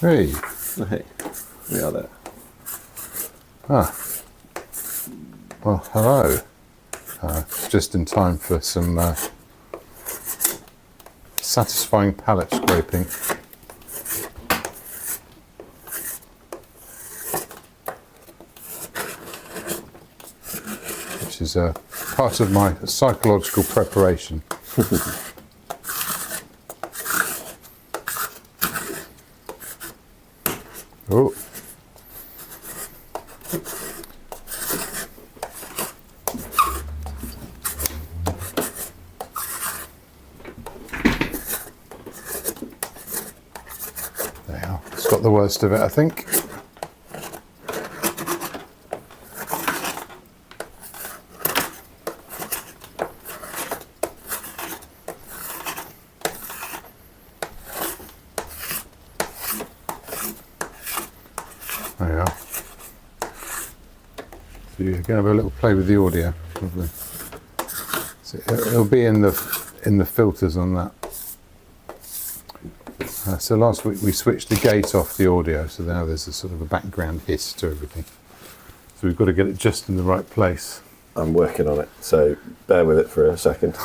Hey. Hey, we are there. Ah. Well, hello. Just in time for some satisfying palette scraping. Which is part of my psychological preparation. Oh. There you are. It's got the worst of it, I think. There you are. So you're going to have a little play with the audio, probably. So it'll be in the filters on that. So last week we switched the gate off the audio, so now there's a sort of a background hiss to everything. So we've got to get it just in the right place. I'm working on it, so bear with it for a second.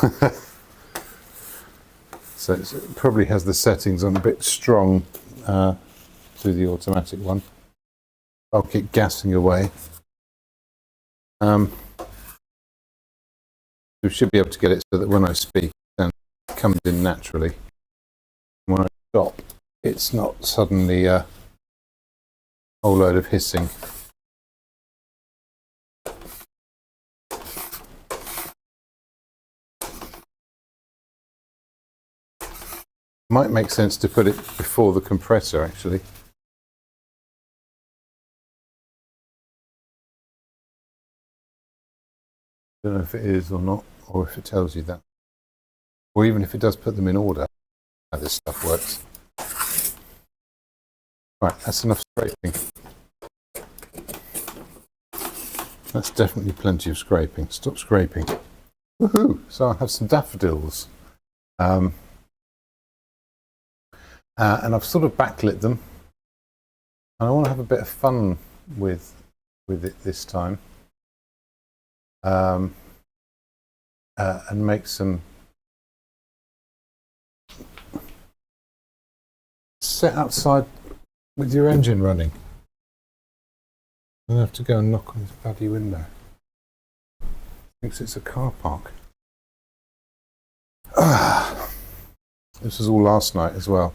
So it probably has the settings on a bit strong to the automatic one. I'll keep gassing away. We should be able to get it so that when I speak, then it comes in naturally. When I stop, it's not suddenly a whole load of hissing. Might make sense to put it before the compressor, actually. I don't know if it is or not, or if it tells you that. Or even if it does put them in order, how this stuff works. Right, that's enough scraping. That's definitely plenty of scraping. Stop scraping. Woohoo! So I have some daffodils. And I've sort of backlit them. And I want to have a bit of fun with it this time. And make some... Sit outside with your engine running. I have to go and knock on his bloody window. Thinks it's a car park. This was all last night as well.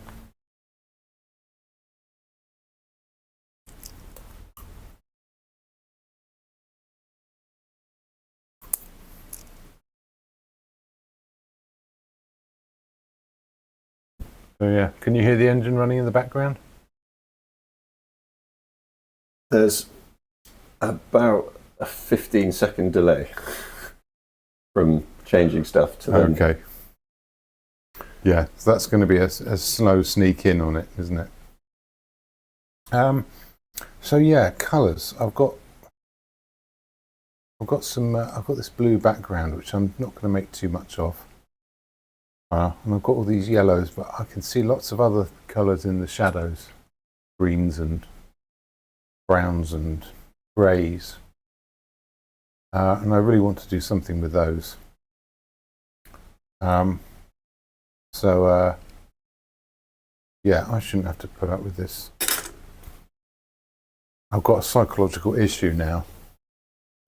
So yeah, can you hear the engine running in the background? There's about a 15-second delay from changing stuff to then. Okay. Yeah, so that's going to be a slow sneak in on it, isn't it? So yeah, colours. I've got this blue background which I'm not going to make too much of. And I've got all these yellows, but I can see lots of other colours in the shadows, greens and browns and greys, and I really want to do something with those. Yeah, I shouldn't have to put up with this. I've got a psychological issue now.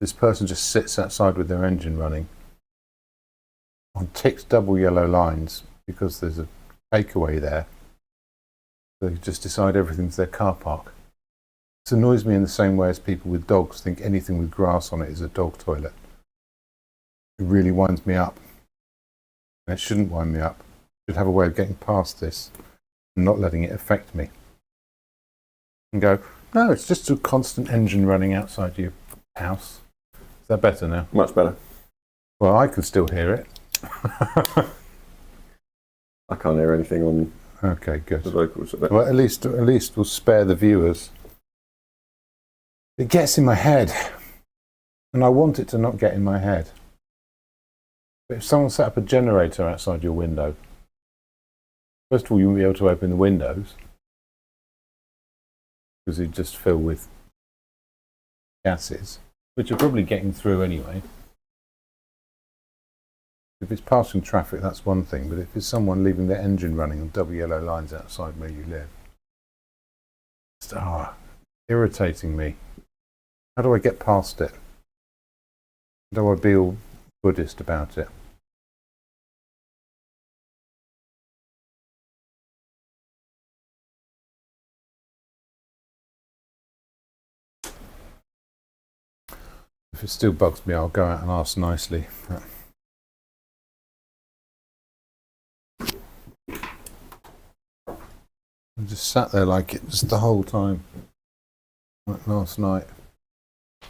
This person just sits outside with their engine running on ticked double yellow lines because there's a takeaway there. They just decide everything's their car park. This annoys me in the same way as people with dogs think anything with grass on it is a dog toilet. It really winds me up. And it shouldn't wind me up. I should have a way of getting past this and not letting it affect me. And go, no, it's just a constant engine running outside your house. Is that better now? Much better. Well, I can still hear it. I can't hear anything on Okay, good. the vocals. Well, at least we'll spare the viewers. It gets in my head, and I want it to not get in my head. But if someone set up a generator outside your window, first of all, you won't be able to open the windows. because he'd just fill with gases, which are probably getting through anyway. If it's passing traffic, that's one thing, but if it's someone leaving their engine running on double yellow lines outside where you live, it's irritating me. How do I get past it? How do I be all Buddhist about it? If it still bugs me, I'll go out and ask nicely. I just sat there like it just the whole time. Like last night. The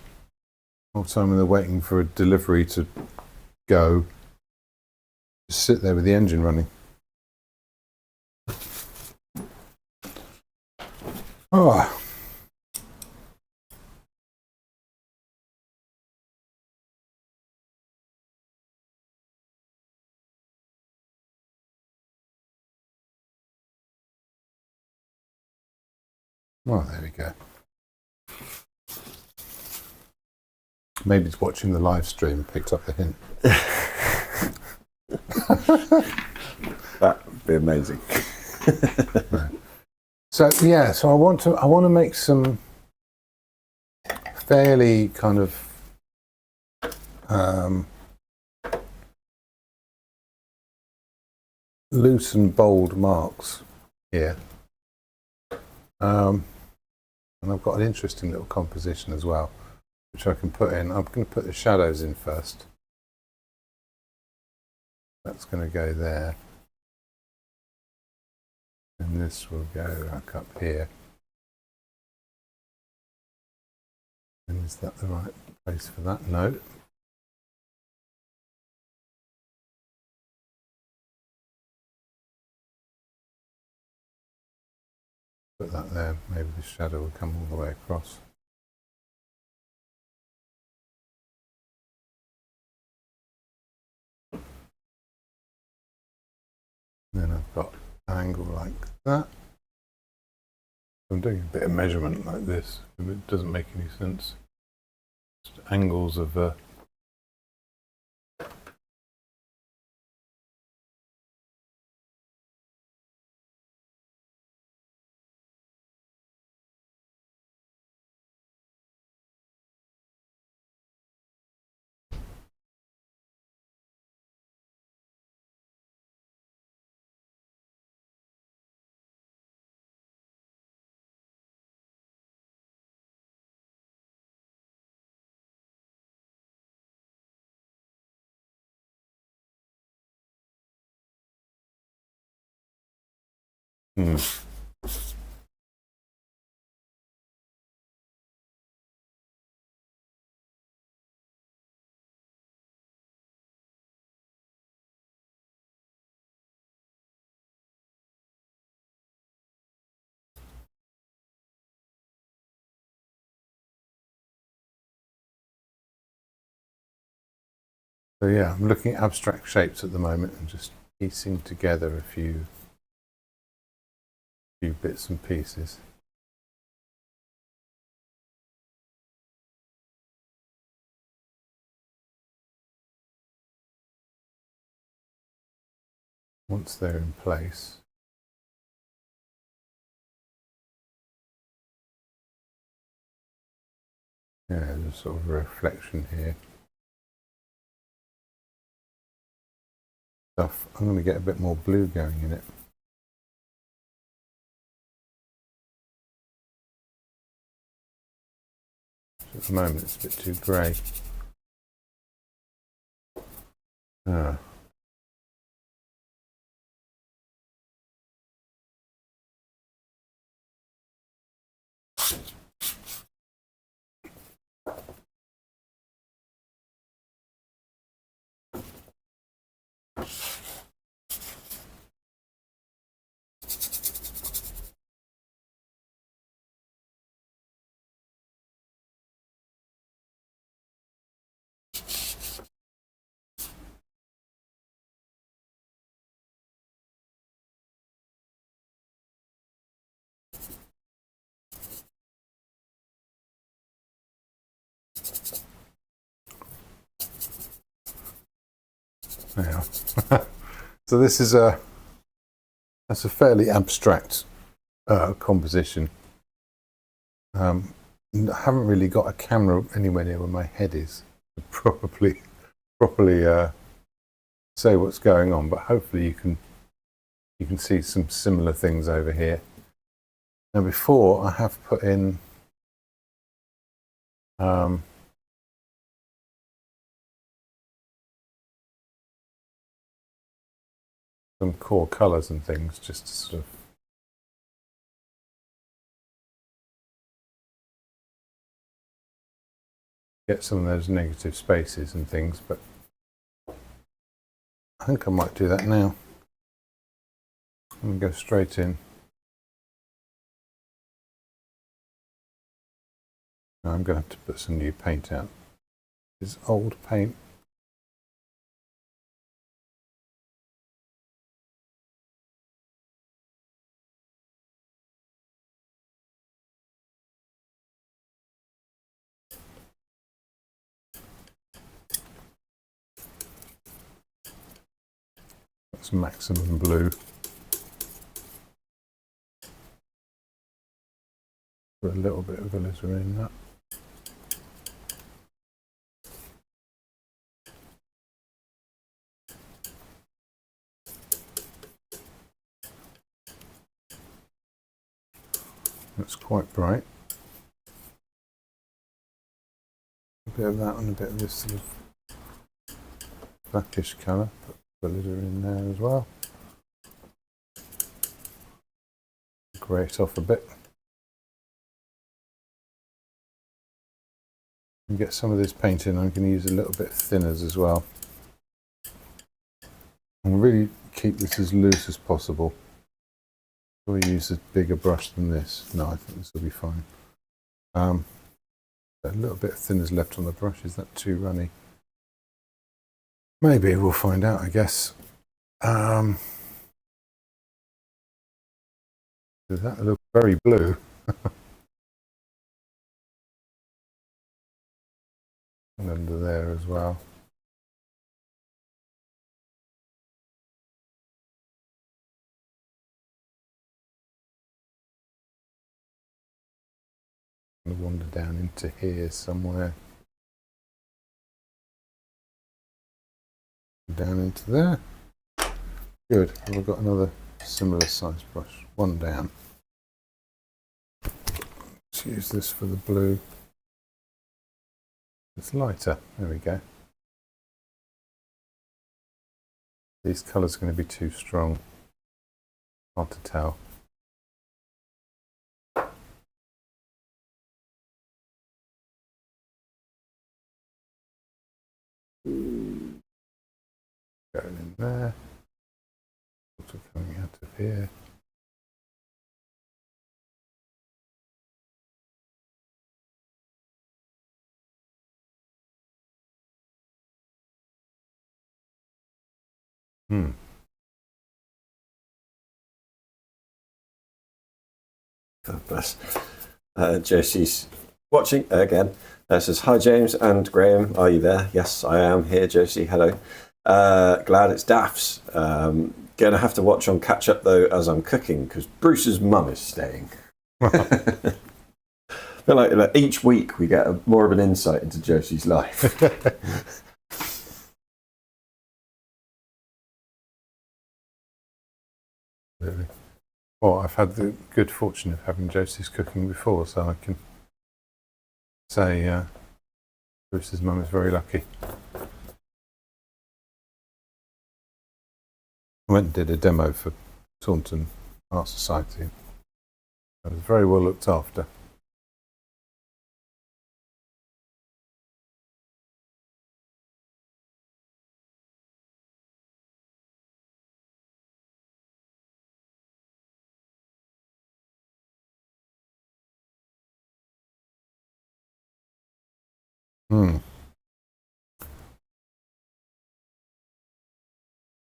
whole time when they're waiting for a delivery to go. Just sit there with the engine running. Oh. Well, there we go. Maybe it's watching the live stream picked up the hint. That would be amazing. No. So yeah, so I want to make some fairly kind of loose and bold marks here. And I've got an interesting little composition as well, which I can put in. I'm going to put the shadows in first. That's going to go there. And this will go back up here. And is that the right place for that? No. Put that there. Maybe the shadow will come all the way across. Then I've got an angle like that. I'm doing a bit of measurement like this. It doesn't make any sense. Just angles of So yeah, I'm looking at abstract shapes at the moment and just piecing together a few bits and pieces. Once they're in place, yeah, there's sort of a reflection here. Stuff. I'm going to get a bit more blue going in it. So at the moment it's a bit too grey. Now, so this is that's a fairly abstract composition. I haven't really got a camera anywhere near where my head is to properly say what's going on, but hopefully you can see some similar things over here. Now before I have put in some core colours and things just to sort of get some of those negative spaces and things, but I think I might do that now. I'm going to go straight in. Now I'm going to have to put some new paint out. This old paint. That's maximum blue. Put a little bit of glitter in that. That's quite bright. A bit of that and a bit of this sort of blackish colour. Put glitter in there as well. Grey it off a bit. And get some of this paint in. I'm going to use a little bit of thinners as well. And really keep this as loose as possible. Or use a bigger brush than this. No, I think this will be fine. A little bit of thinners left on the brush. Is that too runny? Maybe we'll find out, I guess. Does that look very blue? And under there as well. I'm going to wander down into here somewhere. Down into there. Good. We've got another similar size brush. One down. Let's use this for the blue. It's lighter. There we go. These colours are going to be too strong. Hard to tell. Going in there. Also coming out of here. God bless. Josie's watching again. Says, hi James and Graham, are you there? Yes, I am here, Josie. Hello. Glad it's daffs. Gonna have to watch on catch up though as I'm cooking because Bruce's mum is staying. I feel like each week we get more of an insight into Josie's life. Really. Well, I've had the good fortune of having Josie's cooking before, so I can say Bruce's mum is very lucky. I went and did a demo for Taunton Art Society. I was very well looked after.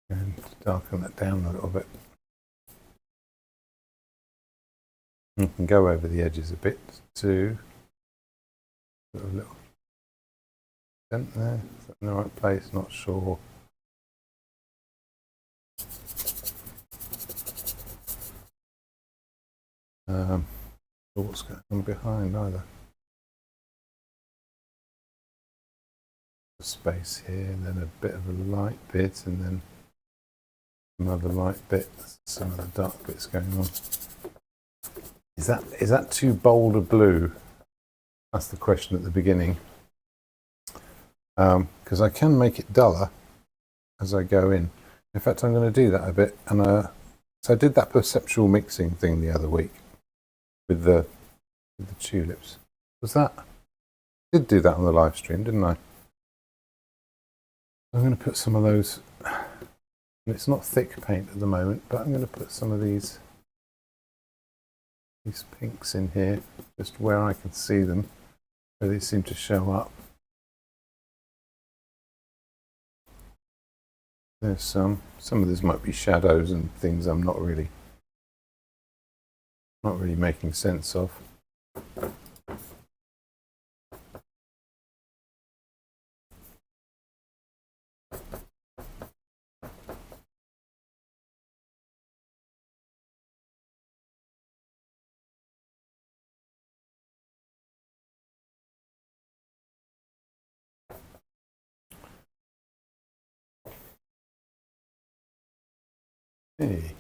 And darken that down a little bit. You can go over the edges a bit to put a little dent there. Is that in the right place? Not sure. What's going on behind either. Space here, and then a bit of a light bit, and then another light bit, some of the dark bits going on. Is that too bold a blue? That's the question at the beginning. Because I can make it duller as I go in. In fact, I'm going to do that a bit. And so I did that perceptual mixing thing the other week with the tulips. Was that? I did do that on the live stream, didn't I? I'm going to put some of those. And it's not thick paint at the moment, but I'm going to put some of these pinks in here, just where I can see them, where they seem to show up. There's some of this might be shadows and things I'm not really making sense of. Hey.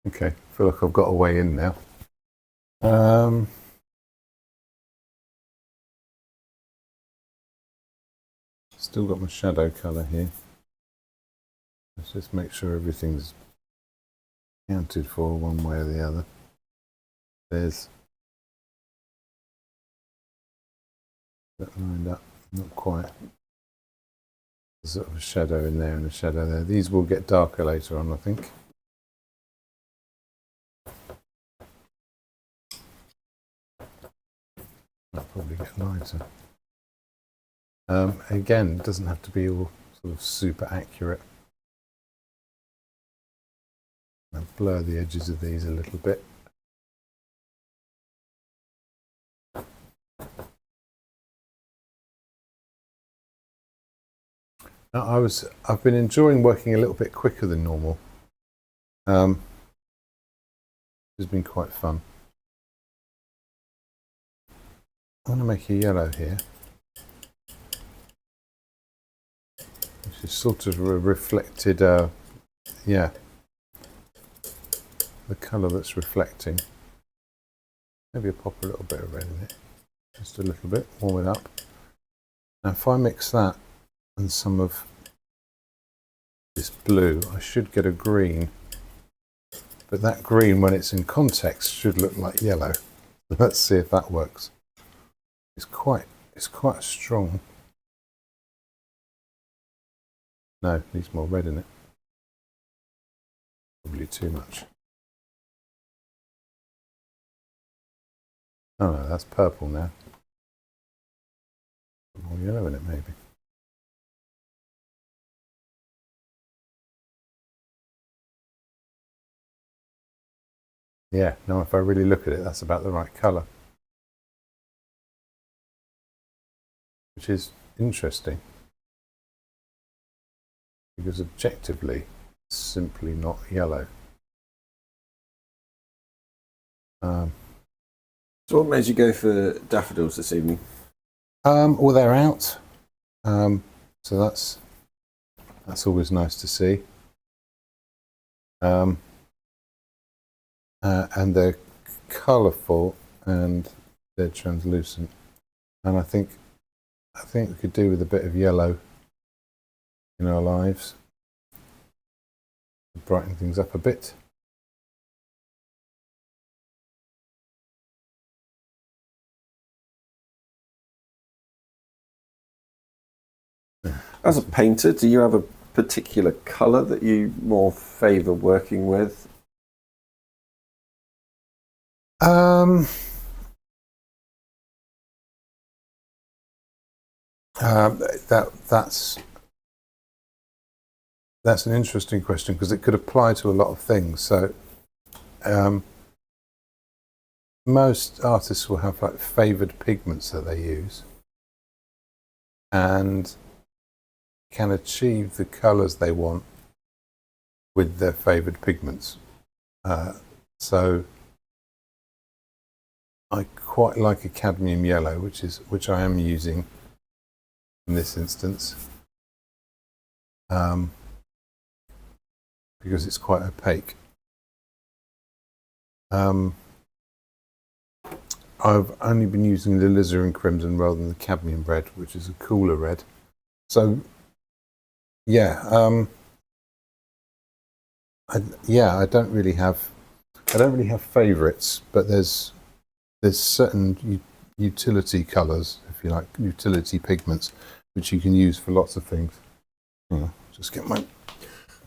Okay, I feel like I've got a way in now. Still got my shadow colour here. Let's just make sure everything's accounted for one way or the other. There's that lined up, not quite. There's sort of a shadow in there and a shadow there. These will get darker later on, I think. They'll probably get lighter. Again, it doesn't have to be all sort of super accurate. I'll blur the edges of these a little bit. Now, I've been enjoying working a little bit quicker than normal. It's been quite fun. I'm going to make a yellow here, which is sort of a reflected, yeah, the colour that's reflecting. Maybe I'll pop a little bit of red in it, just a little bit, warm it up. Now if I mix that and some of this blue, I should get a green, but that green when it's in context should look like yellow. Let's see if that works. It's quite strong. No, needs more red in it. Probably too much. Oh no, that's purple now. More yellow in it maybe. Yeah, now if I really look at it, that's about the right colour. Which is interesting. Because objectively, it's simply not yellow. So what made you go for daffodils this evening? Well, they're out. So that's always nice to see. And they're colourful and they're translucent. And I think we could do with a bit of yellow in our lives. Brighten things up a bit. As a painter, do you have a particular colour that you more favour working with? That's an interesting question because it could apply to a lot of things. So most artists will have like favoured pigments that they use and can achieve the colours they want with their favoured pigments. So I quite like a cadmium yellow, which I am using in this instance, because it's quite opaque. I've only been using the alizarin crimson rather than the cadmium red, which is a cooler red. So yeah, I don't really have favourites, but there's certain utility colours, if you like, utility pigments, which you can use for lots of things. Just get my.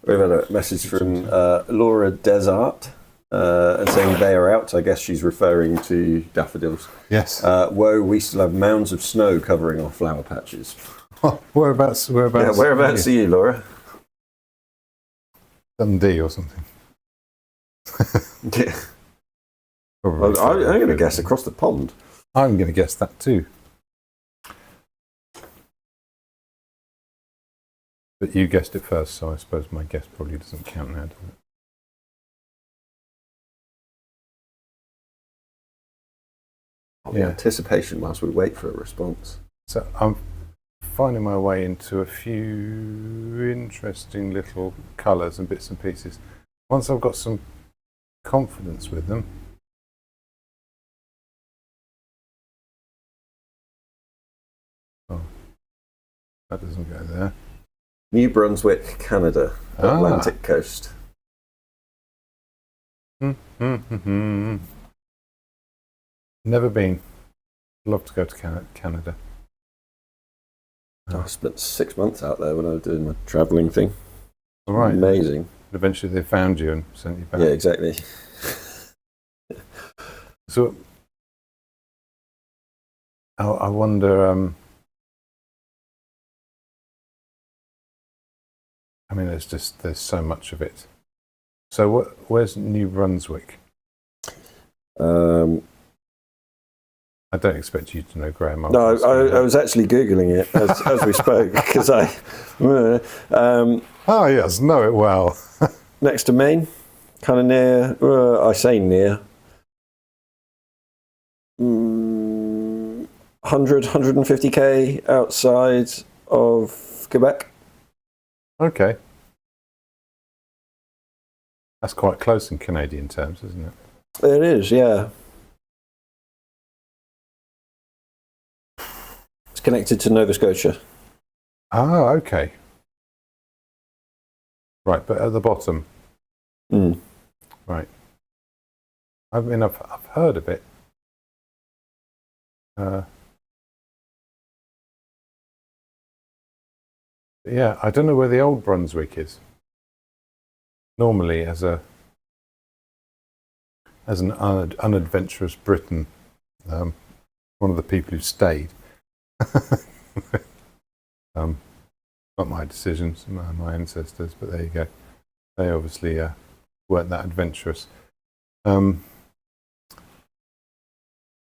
We've had a message from Laura Desart and saying they are out. I guess she's referring to daffodils. Yes. Whoa, we still have mounds of snow covering our flower patches. Whereabouts? Yeah, whereabouts are you, Laura? Dundee or something. Yeah. Well, I'm going to guess across the pond. I'm going to guess that too. But you guessed it first, so I suppose my guess probably doesn't count now, does it? The anticipation whilst we wait for a response. So I'm finding my way into a few interesting little colours and bits and pieces. Once I've got some confidence with them, oh, that doesn't go there. New Brunswick, Canada, Atlantic coast. Never been. Love to go to Canada. I spent 6 months out there when I was doing my travelling thing. All right. Amazing. Eventually they found you and sent you back. Yeah, exactly. So I wonder, I mean, there's so much of it. So where's New Brunswick? I don't expect you to know, Graham. No, I was actually Googling it as we spoke because oh yes, know it well. next to Maine, kind of near. I say near. 150k outside of Quebec. Okay, that's quite close in Canadian terms, isn't it? It is, yeah. It's connected to Nova Scotia. Ah, okay. Right, but at the bottom. Right. I mean, I've heard of it. Yeah, I don't know where the old Brunswick is. Normally, as an unadventurous Briton, one of the people who stayed. Not my decisions, my ancestors, but there you go. They obviously weren't that adventurous.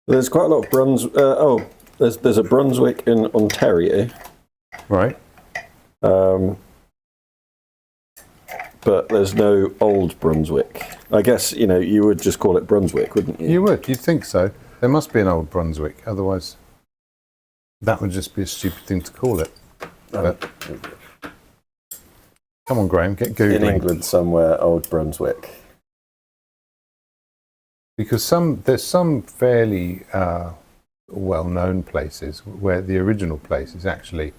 There's quite a lot of there's a Brunswick in Ontario. Right. But there's no old Brunswick. I guess, you would just call it Brunswick, wouldn't you? You would. You'd think so. There must be an old Brunswick. Otherwise, that would just be a stupid thing to call it. But, come on, Graham, get Googling. In England somewhere, old Brunswick. Because there's some fairly well-known places where the original place is actually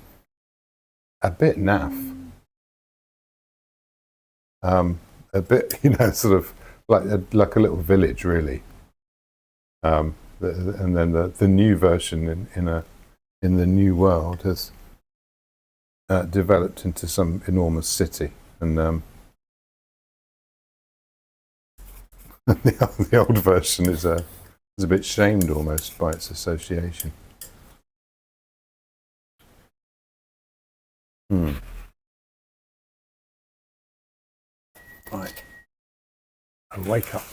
a bit naff. A bit, sort of like a little village, really. And then the new version in the new world has developed into some enormous city, and the old version is a bit shamed almost by its association. Right. And wake up.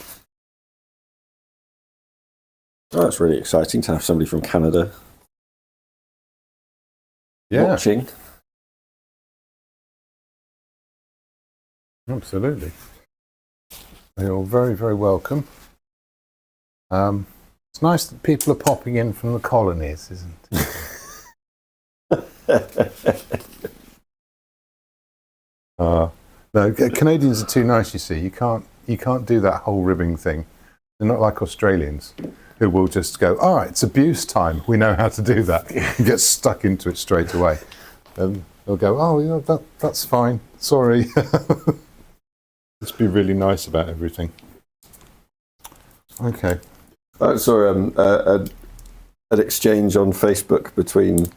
Oh, that's really exciting to have somebody from Canada watching. Absolutely. You're very, very welcome. It's nice that people are popping in from the colonies, isn't it? No, Canadians are too nice. You see, you can't do that whole ribbing thing. They're not like Australians, who will just go, "All right, it's abuse time. We know how to do that," and get stuck into it straight away. And they'll go, "Oh, yeah, that's fine. Sorry." Just be really nice about everything. Okay. I saw an exchange on Facebook between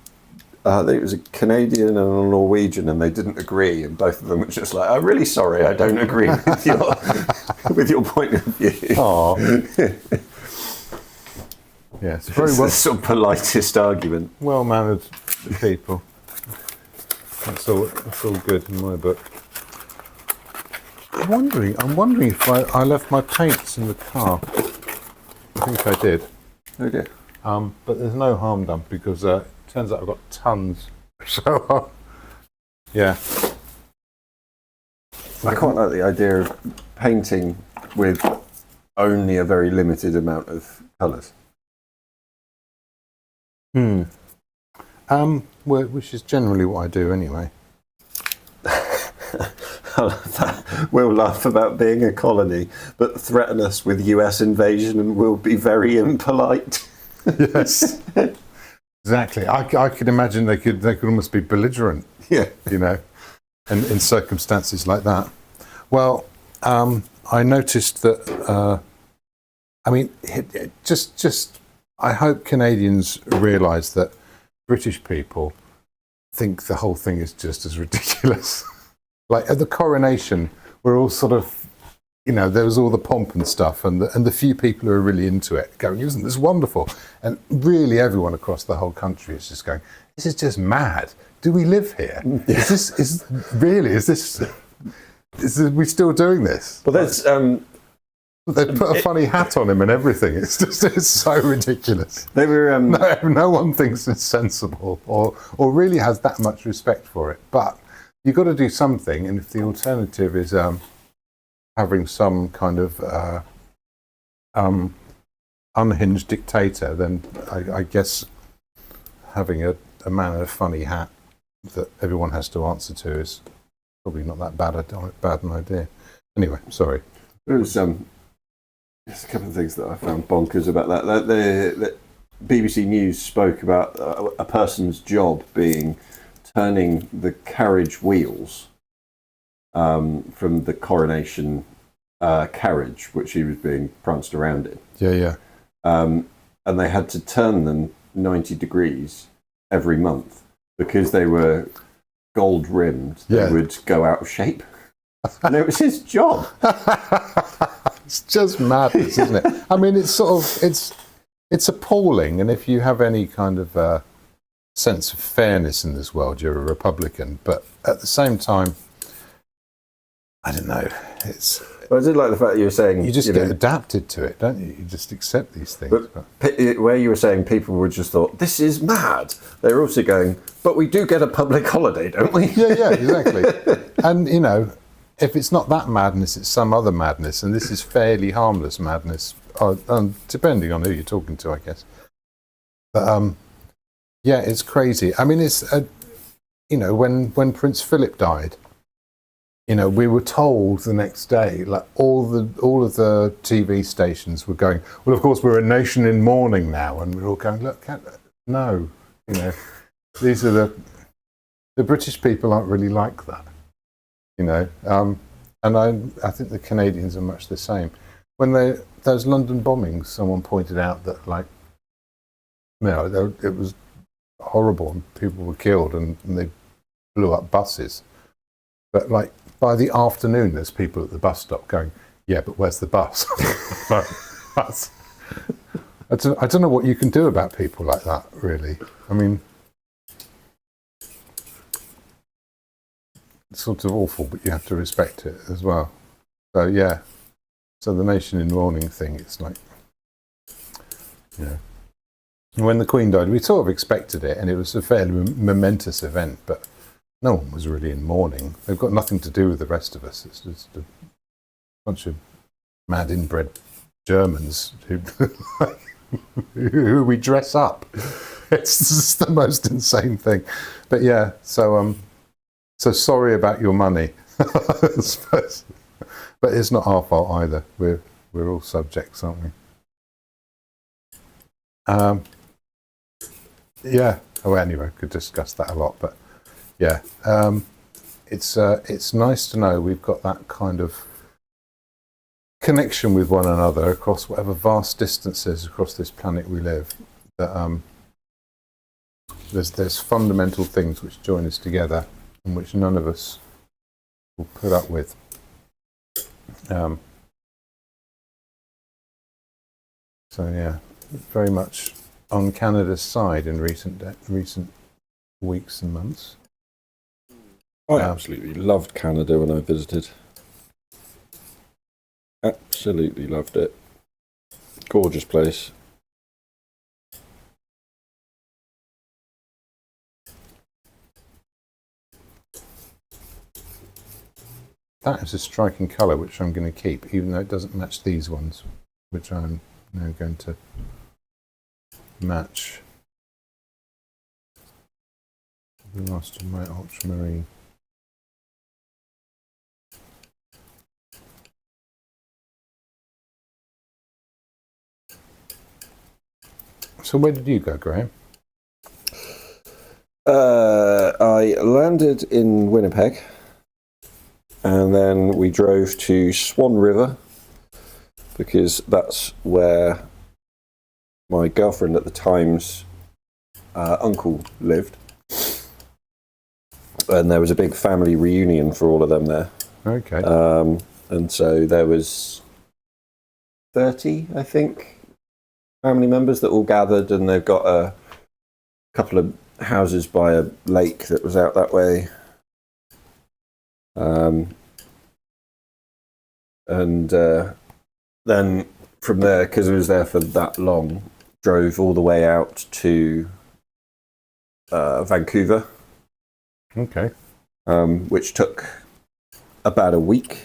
I think it was a Canadian and a Norwegian, and they didn't agree, and both of them were just like, "I'm really sorry, I don't agree with your with your point of view." Oh. Yes, very It's well. the sort of politest argument. Well-mannered people. That's all good in my book. I'm wondering if I left my paints in the car. I think I did. Okay. But there's no harm done because it turns out I've got tons. So, yeah. I quite like the idea of painting with only a very limited amount of colours. Which is generally what I do anyway. I love that. We'll laugh about being a colony, but threaten us with US invasion and we'll be very impolite. Yes. Exactly. I could imagine they could almost be belligerent. Yeah. You know, and in circumstances like that. Well, I noticed that. I mean, just. I hope Canadians realise that British people think the whole thing is just as ridiculous. Like at the coronation, we're all sort of, you know, there was all the pomp and stuff, and the few people who are really into it going, "Isn't this wonderful?" And really, everyone across the whole country is just going, "This is just mad. Do we live here? Is we still doing this?" Well, there's They put a funny hat on him and everything. It's so ridiculous. they were No one thinks it's sensible or really has that much respect for it. But you've got to do something, and if the alternative is having some kind of unhinged dictator, then I guess having a man in a funny hat that everyone has to answer to is probably not that bad an idea. Anyway, sorry. there was there's a couple of things that I found bonkers about that. The BBC News spoke about a person's job being turning the carriage wheels from the coronation carriage, which he was being pranced around in. Yeah. And they had to turn them 90 degrees every month because they were gold rimmed. They would go out of shape. And it was his job. It's just madness, isn't it? I mean, it's sort of it's appalling. And if you have any kind of sense of fairness in this world, you're a Republican. But at the same time, I don't know. Well, I did like the fact that you were saying you just get adapted to it, don't you? You just accept these things. But where you were saying people would just thought, "This is mad," they were also going, "But we do get a public holiday, don't we?" Yeah, exactly. And you know, if it's not that madness, it's some other madness, and this is fairly harmless madness, depending on who you're talking to, I guess. But yeah, it's crazy. I mean, it's you know, when Prince Philip died, you know, we were told the next day, like all of the TV stations were going, "Well, of course, we're a nation in mourning now," and we're all going, "Look, no, you know, these are the British people aren't really like that." You know, and I think the Canadians are much the same. When those London bombings, someone pointed out that, like, you know, it was horrible and people were killed and they blew up buses. But like by the afternoon, there's people at the bus stop going, "Yeah, but where's the bus?" I don't know what you can do about people like that, really. I mean, it's sort of awful, but you have to respect it as well. So yeah, so the nation in mourning thing, it's like, you know, when the Queen died, we sort of expected it, and it was a fairly momentous event. But no one was really in mourning. They've got nothing to do with the rest of us. It's just a bunch of mad inbred Germans who we dress up. It's just the most insane thing. But yeah, so sorry about your money, I suppose. But it's not our fault either. We're all subjects, aren't we? Yeah. Oh, anyway, could discuss that a lot, but yeah, it's nice to know we've got that kind of connection with one another across whatever vast distances across this planet we live. That there's fundamental things which join us together and which none of us will put up with. So yeah, very much on Canada's side in recent weeks and months. I absolutely loved Canada when I visited. Absolutely loved it. Gorgeous place. That is a striking colour which I'm going to keep, even though it doesn't match these ones, which I'm now going to match the last of my ultramarine. So where did you go, Graham? I landed in Winnipeg, and then we drove to Swan River, because that's where my girlfriend at the time's uncle lived. And there was a big family reunion for all of them there. Okay. And so there was 30, I think, family members that all gathered, and they've got a couple of houses by a lake that was out that way. Then from there, because it was there for that long, drove all the way out to Vancouver. Okay. Which took about a week.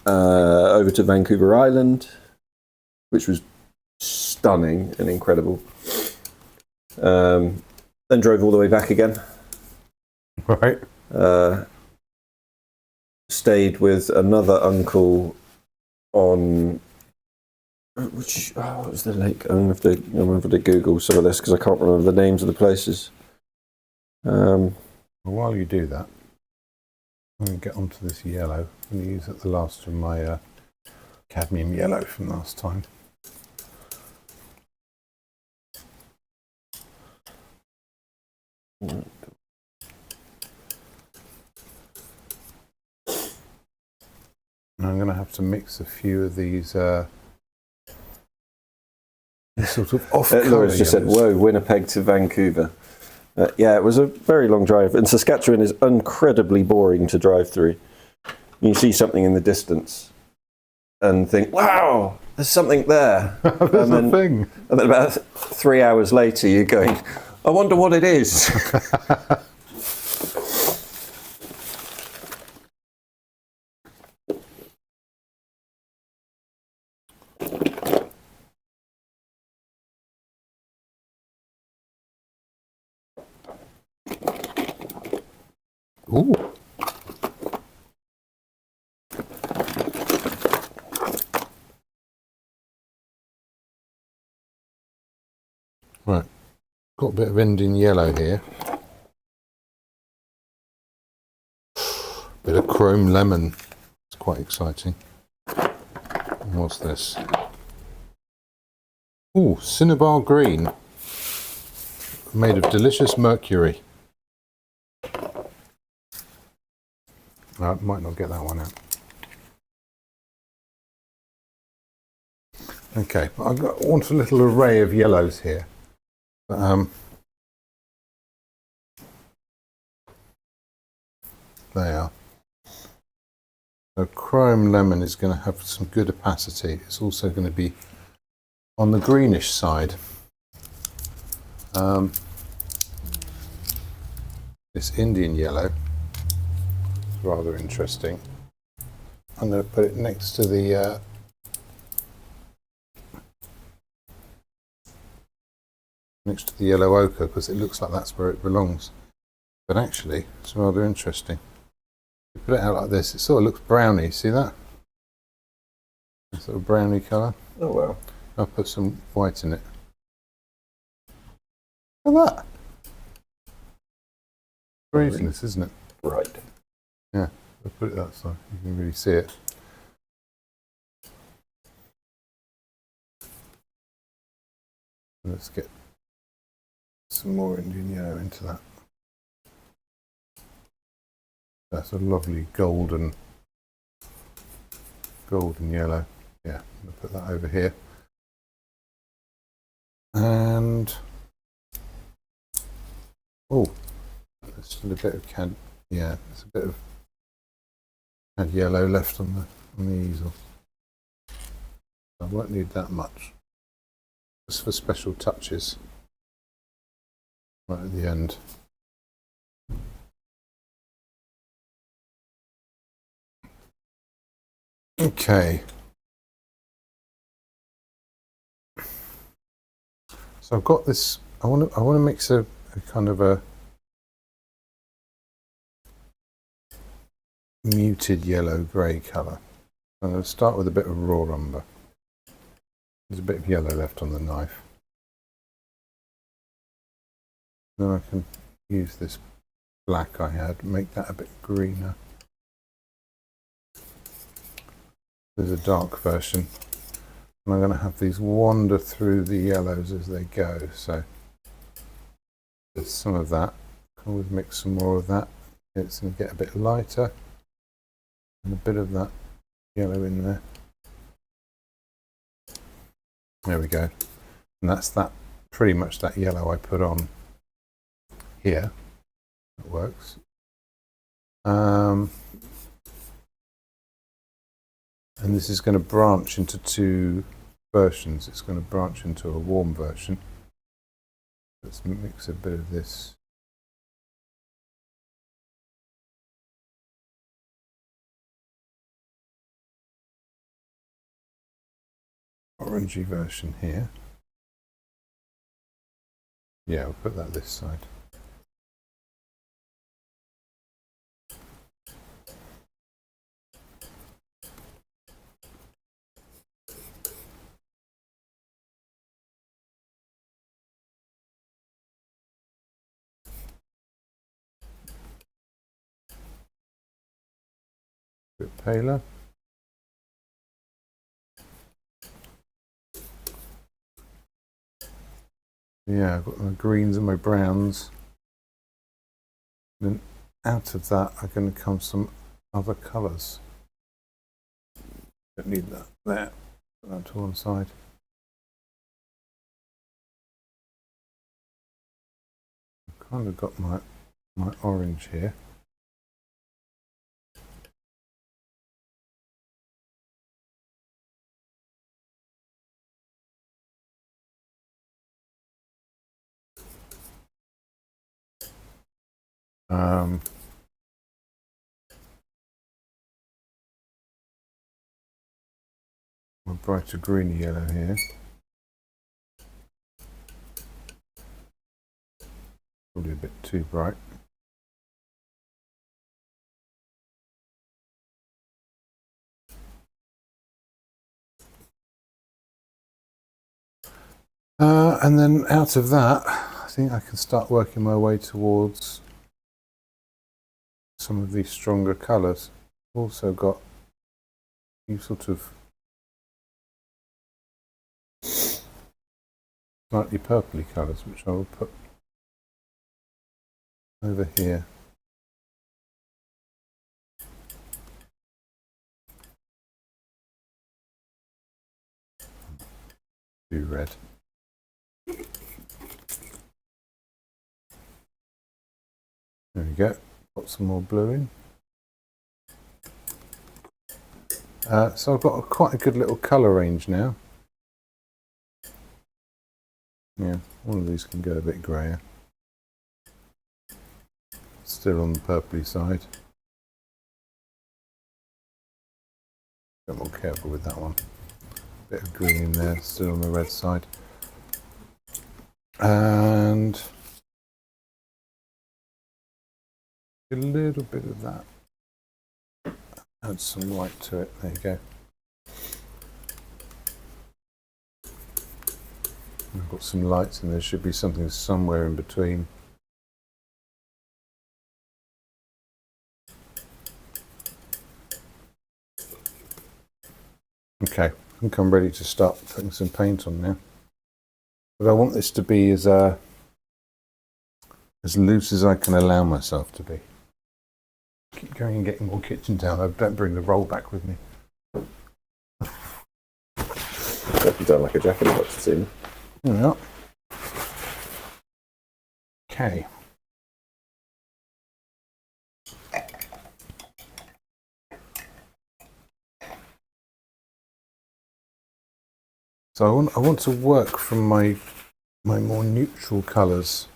Over to Vancouver Island, which was stunning and incredible. Then drove all the way back again. Right. Stayed with another uncle on what was the lake? I'm going to have to Google some of this because I can't remember the names of the places. Well, while you do that, I'm going to get onto this yellow. I'm going to use the last of my cadmium yellow from last time. And I'm going to have to mix a few of these sort of off-colour Laura's just said, whoa, Winnipeg to Vancouver. Yeah, it was a very long drive. And Saskatchewan is incredibly boring to drive through. You see something in the distance and think, wow, there's something there. There's a thing. And then about 3 hours later, you're going, I wonder what it is. Ooh. Right, got a bit of Indian yellow here. Bit of chrome lemon. It's quite exciting. And what's this? Ooh, cinnabar green. Made of delicious mercury. I might not get that one out. Okay, I want a little array of yellows here. But, they are. So chrome lemon is going to have some good opacity. It's also going to be on the greenish side. this Indian yellow. It's rather interesting. I'm going to put it next to the yellow ochre because it looks like that's where it belongs. But actually, it's rather interesting. You put it out like this, it sort of looks browny. See that? That sort of browny colour. Oh wow. I'll put some white in it. Look at that. Craziness, isn't it? Right. Yeah, I'll put it that side. You can really see it. Let's get some more Indian yellow into that. That's a lovely golden yellow. Yeah, I'll put that over here. And oh, there's still a bit of cad. Yeah, there's a bit of cad yellow left on the easel. I won't need that much. Just for special touches. Right at the end. Okay. So I've got this. I want to mix a kind of a muted yellow grey colour. I'm going to start with a bit of raw umber. There's a bit of yellow left on the knife. Then I can use this black I had, make that a bit greener. There's a dark version. And I'm going to have these wander through the yellows as they go. So there's some of that. I can always mix some more of that. It's going to get a bit lighter. And a bit of that yellow in there. There we go. And that's that, pretty much that yellow I put on here. It works. And this is going to branch into two versions. It's going to branch into a warm version. Let's mix a bit of this. Orangey version here. Yeah, we'll put that this side. A bit paler. Yeah, I've got my greens and my browns. Then out of that are going to come some other colours. Don't need that there. Put that to one side. I've kind of got my orange here. My brighter greeny yellow here. Probably a bit too bright. And then out of that, I think I can start working my way towards some of these stronger colours. Also got these sort of slightly purpley colours, which I will put over here. Too red. There we go. Got some more blue in. So I've got quite a good little colour range now. Yeah, one of these can go a bit grayer. still on the purpley side. Bit more careful with that one. Bit of green in there, still on the red side. And a little bit of that. Add some white to it. There you go. I've got some lights and there should be something somewhere in between. Okay, I think I'm ready to start putting some paint on now. But I want this to be as loose as I can allow myself to be. Keep going and getting more kitchen towel. Don't bring the roll back with me. You've done like a jack in the box, it seems. Yeah. Okay. So I want to work from my more neutral colours.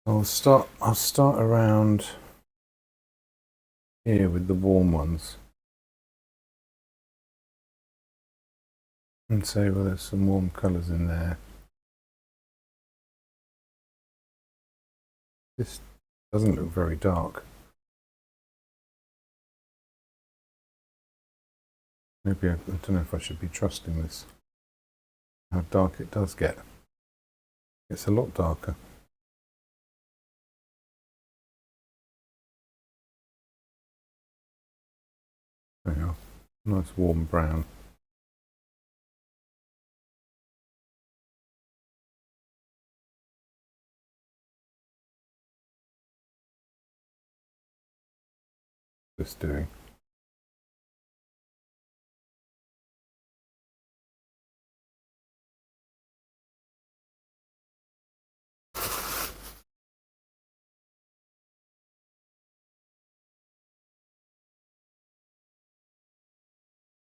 I'll start around here with the warm ones. And say, well, there's some warm colours in there. This doesn't look very dark. Maybe I don't know if I should be trusting this. How dark it does get. It's a lot darker. There you are. Nice warm brown. This doing.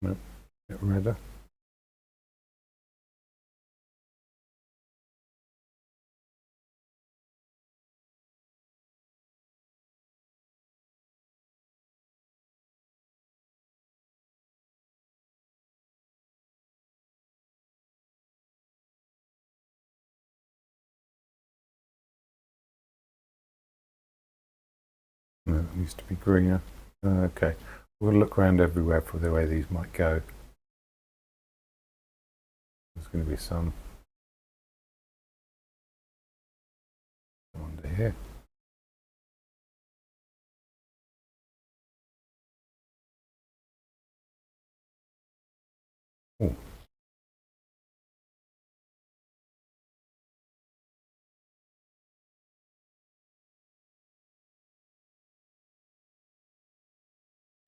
Nope. Get redder. No, it needs to be greener. Okay, we'll look around everywhere for the way these might go. There's going to be some under here. Oh.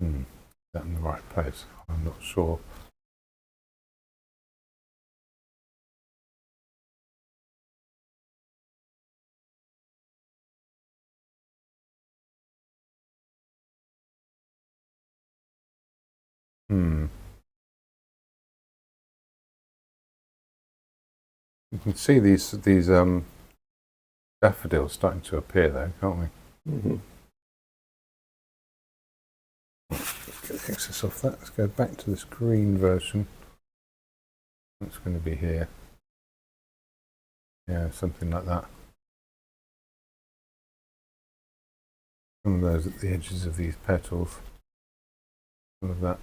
Is that in the right place? I'm not sure. You can see these daffodils starting to appear there, can't we? Mm-hmm. Let's get the excess off that. Let's go back to this green version. That's going to be here. Yeah, something like that. Some of those at the edges of these petals. Some of that.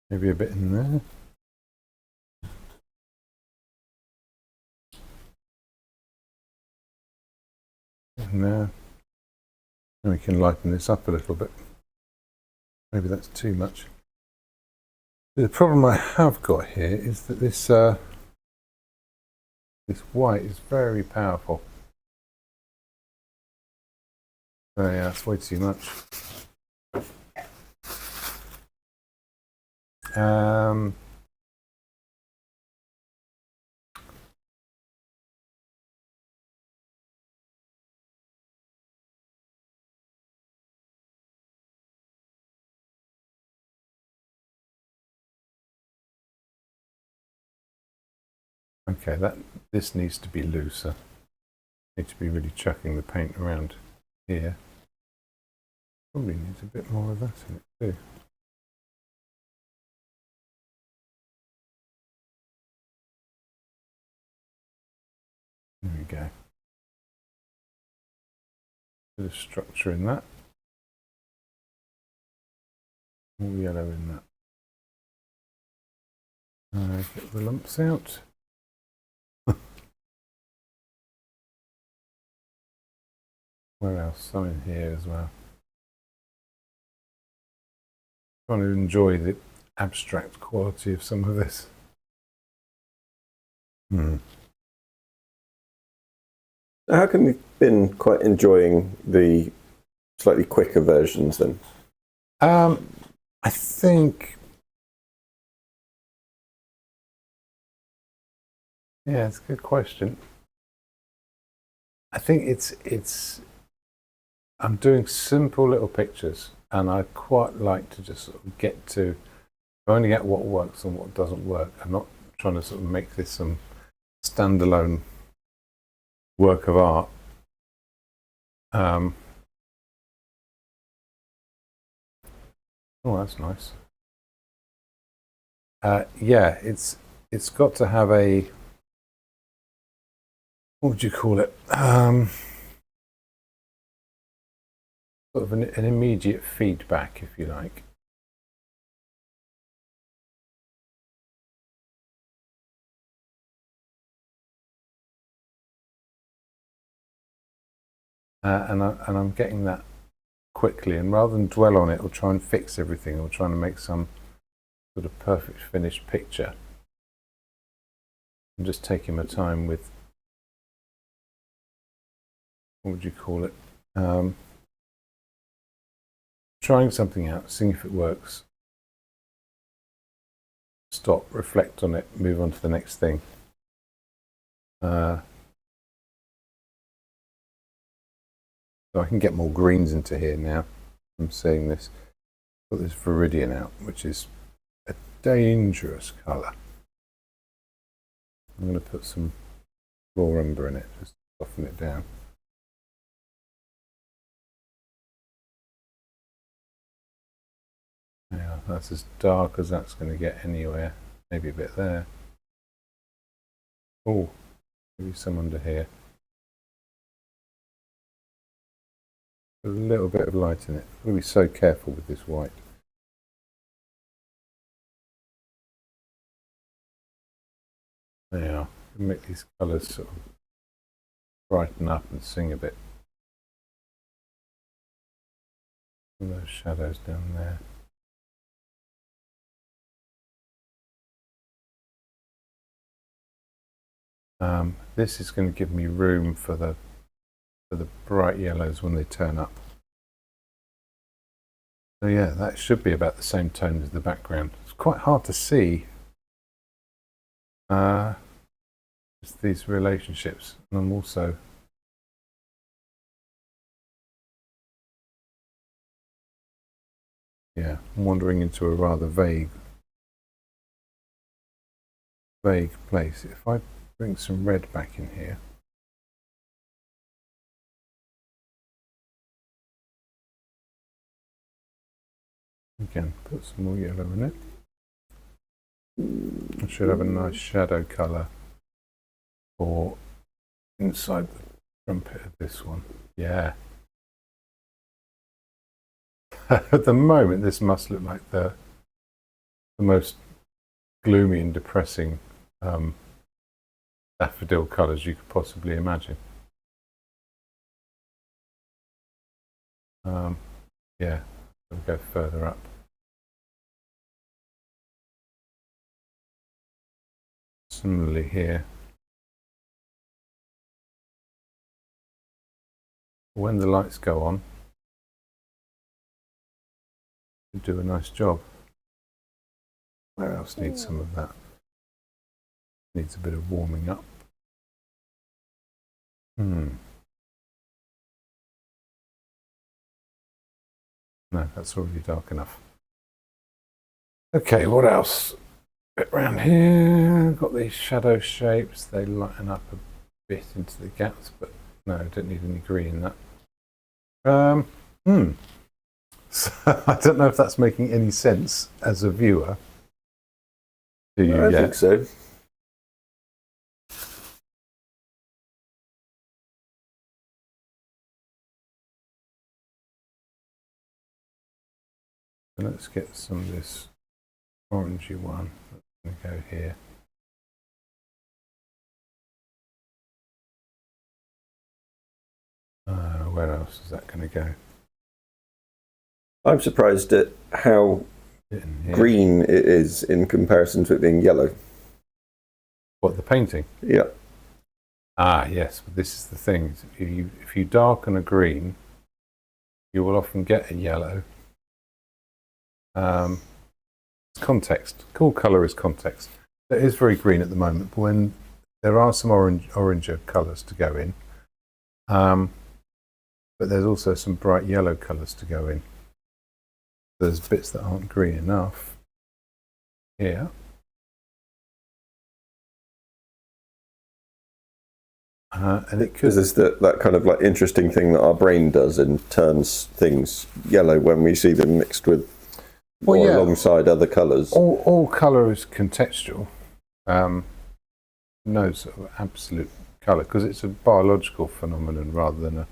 Maybe a bit in there. In there. And we can lighten this up a little bit. Maybe that's too much. The problem I have got here is that this white is very powerful. Oh yeah, that's way too much. Okay, this needs to be looser. Need to be really chucking the paint around here. Probably needs a bit more of that in it too. There we go. Bit of structure in that. All yellow in that. Get the lumps out. Where else? Some in here as well. Trying to enjoy the abstract quality of some of this. How come you've been quite enjoying the slightly quicker versions then? I think, yeah, it's a good question. I think it's I'm doing simple little pictures, and I quite like to just sort of get to finding out what works and what doesn't work. I'm not trying to sort of make this some standalone work of art. Oh, that's nice. Yeah, it's got to have a, what would you call it? Sort of an immediate feedback, if you like. And I'm getting that quickly, and rather than dwell on it or try and fix everything or trying to make some sort of perfect finished picture, I'm just taking my time with, what would you call it? Trying something out, seeing if it works, stop, reflect on it, move on to the next thing. So I can get more greens into here now. I'm seeing this. Put this Viridian out, which is a dangerous colour. I'm going to put some raw umber in it, just to soften it down. Yeah, that's as dark as that's going to get anywhere. Maybe a bit there. Oh, maybe some under here. A little bit of light in it. I've got to be so careful with this white. There you are. Make these colours sort of brighten up and sing a bit. And those shadows down there. This is going to give me room for the bright yellows when they turn up. So yeah, that should be about the same tone as the background. It's quite hard to see just these relationships, and I'm also I'm wandering into a rather vague place. If I bring some red back in here, again, put some more yellow in it. I should have a nice shadow colour for inside the trumpet of this one. Yeah. At the moment, this must look like the most gloomy and depressing daffodil colours you could possibly imagine. Yeah, I'll go further up. Similarly here. When the lights go on, you do a nice job. Where else needs some of that? Needs a bit of warming up. No, that's already dark enough. Okay, what else? bit around here. Got these shadow shapes. They lighten up a bit into the gaps, but no, I don't need any green in that. So I don't know if that's making any sense as a viewer. Do you? I think so. So let's get some of this orangey one. That's going to go here. Where else is that going to go? I'm surprised at how green it is in comparison to it being yellow. What, the painting? Yeah. Ah, yes. But this is the thing. If you darken a green, you will often get a yellow. It's context. Cool colour is context. It is very green at the moment, but when there are some oranger colours to go in, but there's also some bright yellow colours to go in. There's bits that aren't green enough here. And it could. Is this that kind of like interesting thing that our brain does and turns things yellow when we see them mixed with alongside other colours? All colour is contextual. No sort of absolute colour, because it's a biological phenomenon rather than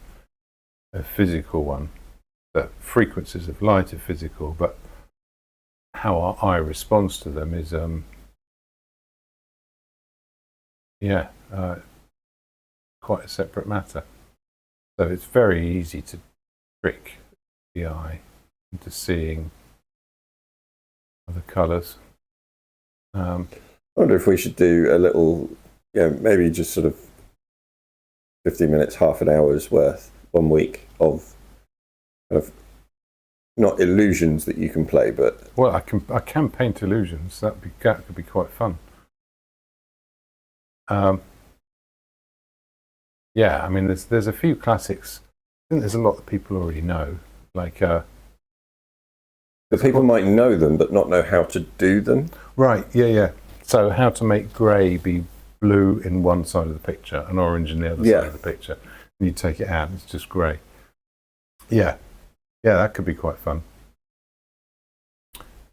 a physical one. The frequencies of light are physical, but how our eye responds to them is, quite a separate matter. So it's very easy to trick the eye into seeing other colours. I wonder if we should do a little, maybe just sort of 15 minutes, half an hour's worth, 1 week of not illusions that you can play, but I can paint illusions. That could be quite fun. Yeah, I mean, there's a few classics. I think there's a lot that people already know, like. But people might know them, but not know how to do them. Right. Yeah. So how to make grey be blue in one side of the picture and orange in the other side of the picture. And you take it out, and it's just grey. Yeah, that could be quite fun.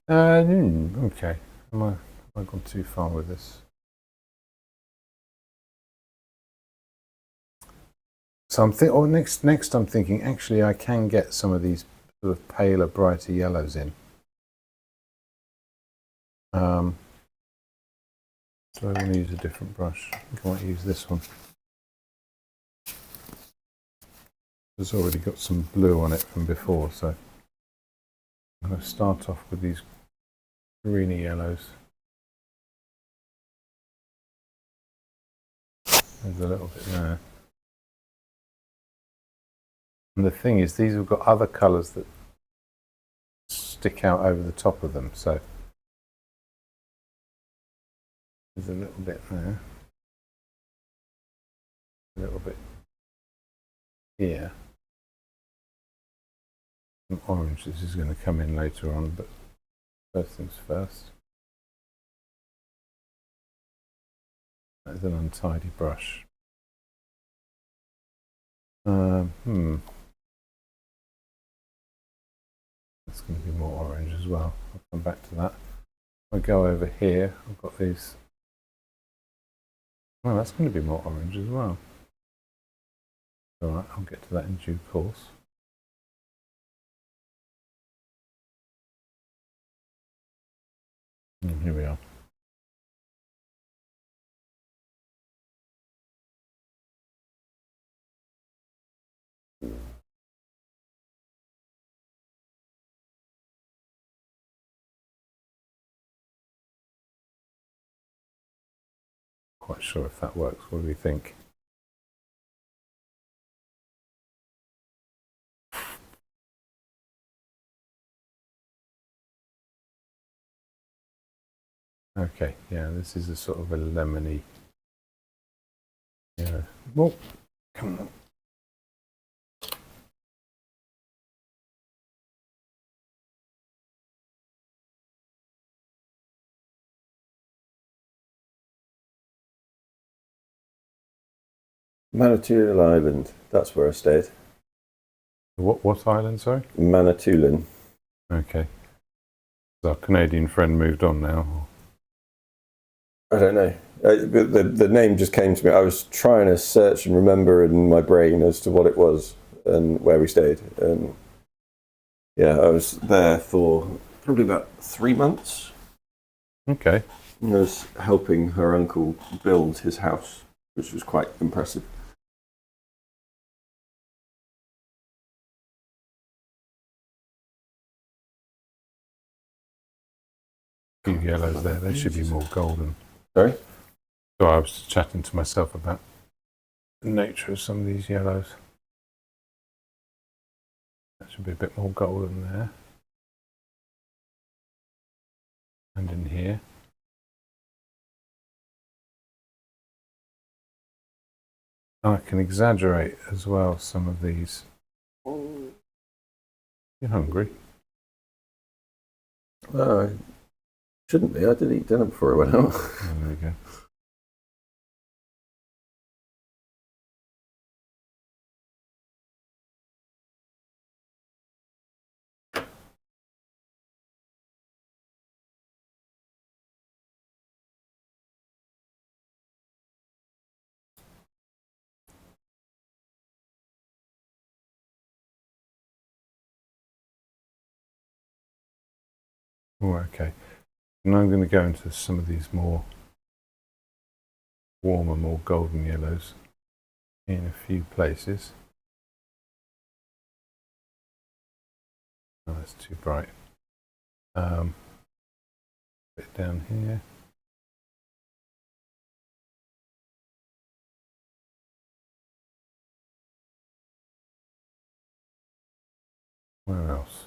Okay, have I gone too far with this? So next I'm thinking, actually I can get some of these sort of paler, brighter yellows in. So I want to use a different brush. I think I might use this one. It's already got some blue on it from before, so I'm going to start off with these greeny yellows. There's a little bit there. And the thing is, these have got other colours that stick out over the top of them, so there's a little bit there, a little bit here. Some orange, this is going to come in later on, but first things first. That is an untidy brush. That's going to be more orange as well. I'll come back to that. I go over here, I've got these. Well, that's going to be more orange as well. Alright, I'll get to that in due course. And here we are. Quite sure if that works. What do we think? Okay, yeah, this is a sort of a lemony. Yeah. Well, come on. Manitoulin Island. That's where I stayed. What island, sorry? Manitoulin. Okay. Has our Canadian friend moved on now? I don't know. The name just came to me. I was trying to search and remember in my brain as to what it was and where we stayed. And yeah, I was there for probably about 3 months. Okay. And I was helping her uncle build his house, which was quite impressive. A few yellows there. They should be more golden. Sorry? So I was chatting to myself about the nature of some of these yellows. That should be a bit more golden there. And in here. I can exaggerate as well some of these. You're hungry? Shouldn't be. I did eat dinner before I went out. Oh, there we go. Oh, okay. And I'm going to go into some of these more warmer, more golden yellows in a few places. Oh, that's too bright. Bit down here. Where else?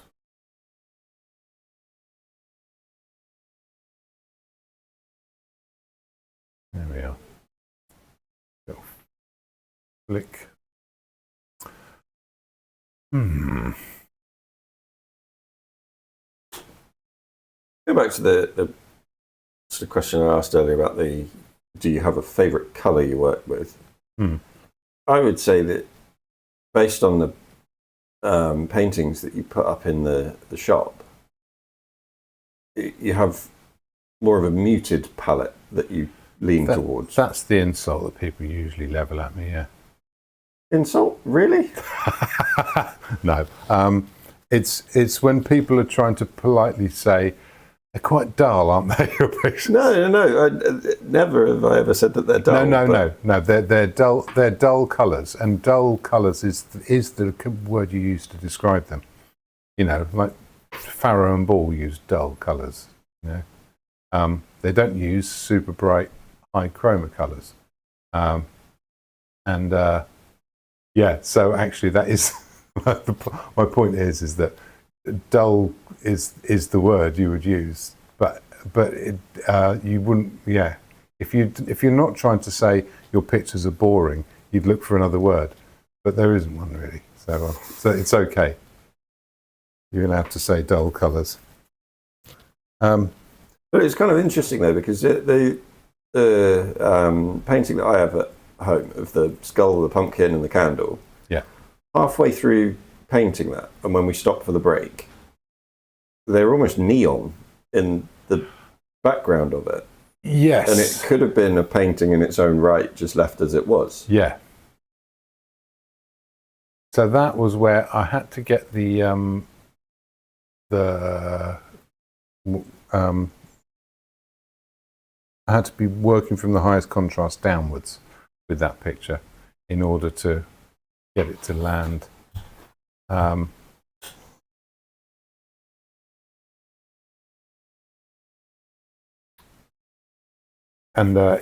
There we are. Little flick. Go back to the sort of question I asked earlier about do you have a favourite colour you work with? I would say that based on the paintings that you put up in the shop, you have more of a muted palette that you lean towards. That's the insult that people usually level at me, yeah. Insult? Really? No. It's when people are trying to politely say, they're quite dull, aren't they, your pictures? No. Never have I ever said that they're dull. No. They're dull. They're dull colours, and dull colours is the word you use to describe them. You know, like Farrow and Ball use dull colours. You know, they don't use super bright, high chroma colours. Yeah. So actually, that is my point. Is that dull is the word you would use, but you wouldn't. Yeah, if you're not trying to say your pictures are boring, you'd look for another word, but there isn't one really. So it's okay. You're allowed to say dull colours. But it's kind of interesting though, because the painting that I have at home of the skull, the pumpkin, and the candle. Yeah. Halfway through painting that, and when we stopped for the break, they're almost neon in the background of it. Yes. And it could have been a painting in its own right, just left as it was. Yeah. So that was where I had to get I had to be working from the highest contrast downwards with that picture in order to get it to land.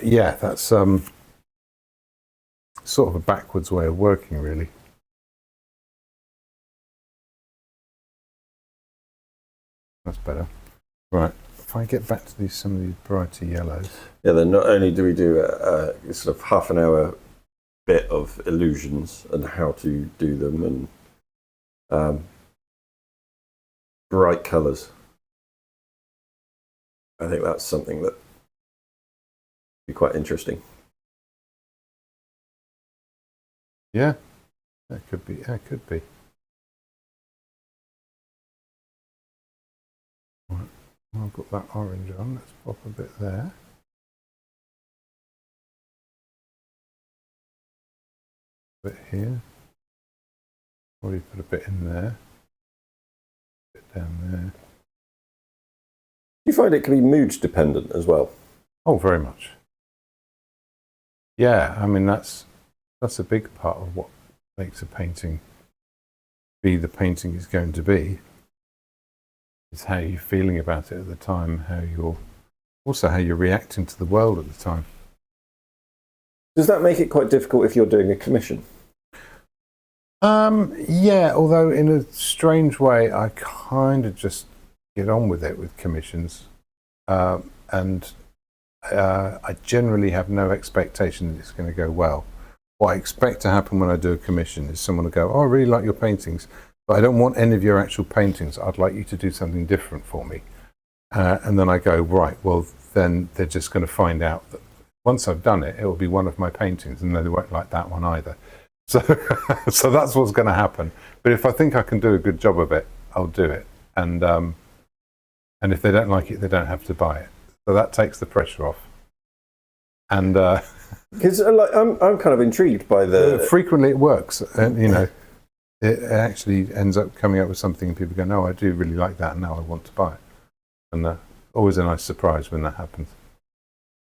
Yeah, that's sort of a backwards way of working, really. That's better. Right. If I get back to some of these brighter yellows. Yeah, then not only do we do a sort of half an hour bit of illusions and how to do them, and bright colours. I think that's something that would be quite interesting. Yeah, that could be. That could be. Right. Well, I've got that orange on. Let's pop a bit there. A bit here. Probably put a bit in there. A bit down there. Do you find it can be mood dependent as well? Oh, very much. Yeah, I mean that's a big part of what makes a painting be the painting it's going to be. Is how you're feeling about it at the time, how you're reacting to the world at the time. Does that make it quite difficult if you're doing a commission? Yeah, although in a strange way, I kind of just get on with it with commissions, and I generally have no expectation that it's going to go well. What I expect to happen when I do a commission is someone will go, "Oh, I really like your paintings, but I don't want any of your actual paintings. I'd like you to do something different for me." And then I go, right, well, then they're just going to find out that once I've done it, it will be one of my paintings, and they won't like that one either. So, so that's what's going to happen. But if I think I can do a good job of it, I'll do it. And if they don't like it, they don't have to buy it. So that takes the pressure off. And because I'm kind of intrigued by the frequently it works, and it actually ends up coming up with something, and people go, "No, I do really like that, and now I want to buy it." And always a nice surprise when that happens.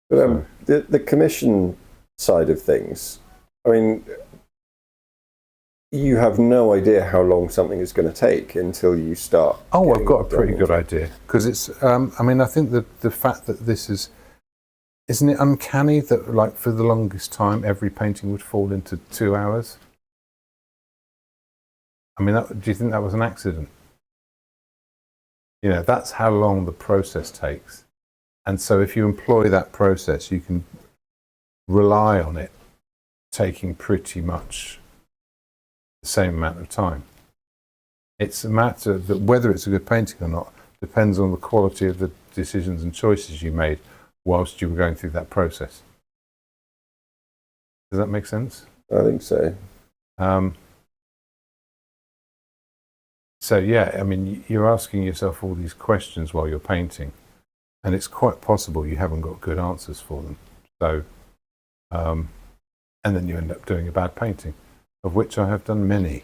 But, the commission side of things. I mean, you have no idea how long something is going to take until you start. Oh, I've got a pretty good idea, because it's. I mean, I think that the fact that this is, isn't it uncanny that, like, for the longest time, every painting would fall into 2 hours? I mean, do you think that was an accident? That's how long the process takes, and so if you employ that process, you can rely on it taking pretty much the same amount of time. It's a matter that whether it's a good painting or not depends on the quality of the decisions and choices you made whilst you were going through that process. Does that make sense? I think so. So yeah, I mean, you're asking yourself all these questions while you're painting, and it's quite possible you haven't got good answers for them. So, and then you end up doing a bad painting, of which I have done many.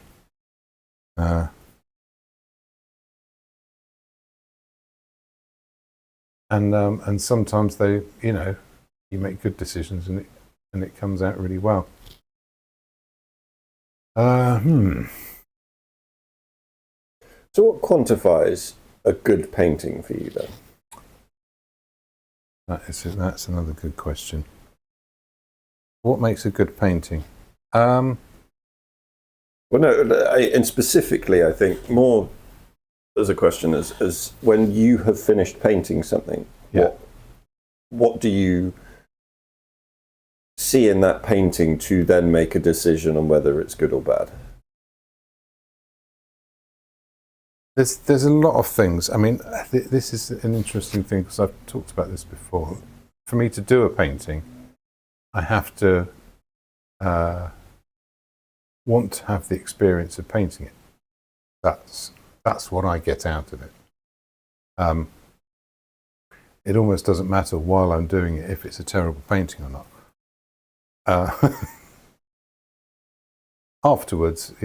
And sometimes they, you make good decisions, and it comes out really well. So what quantifies a good painting for you then? That's another good question. What makes a good painting? Well, no, and specifically, I think more as a question as when you have finished painting something, yeah. What do you see in that painting to then make a decision on whether it's good or bad? There's a lot of things. I mean, this is an interesting thing because I've talked about this before. For me to do a painting, I have to want to have the experience of painting it. That's what I get out of it. It almost doesn't matter while I'm doing it if it's a terrible painting or not. Afterwards,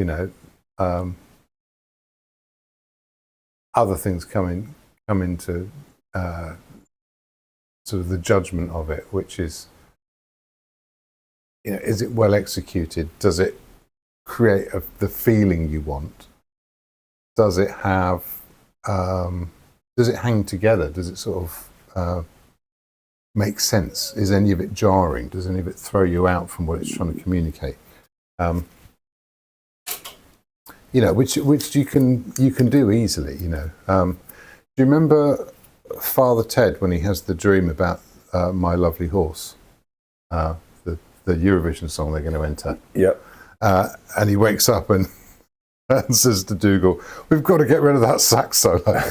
other things come into sort of the judgment of it, which is, is it well executed? Does it create the feeling you want? Does it have? Does it hang together? Does it sort of make sense? Is any of it jarring? Does any of it throw you out from what it's trying to communicate? Which you can do easily. Do you remember Father Ted when he has the dream about My Lovely Horse, the Eurovision song they're going to enter? Yep. And he wakes up and says to Dougal, "We've got to get rid of that sax solo."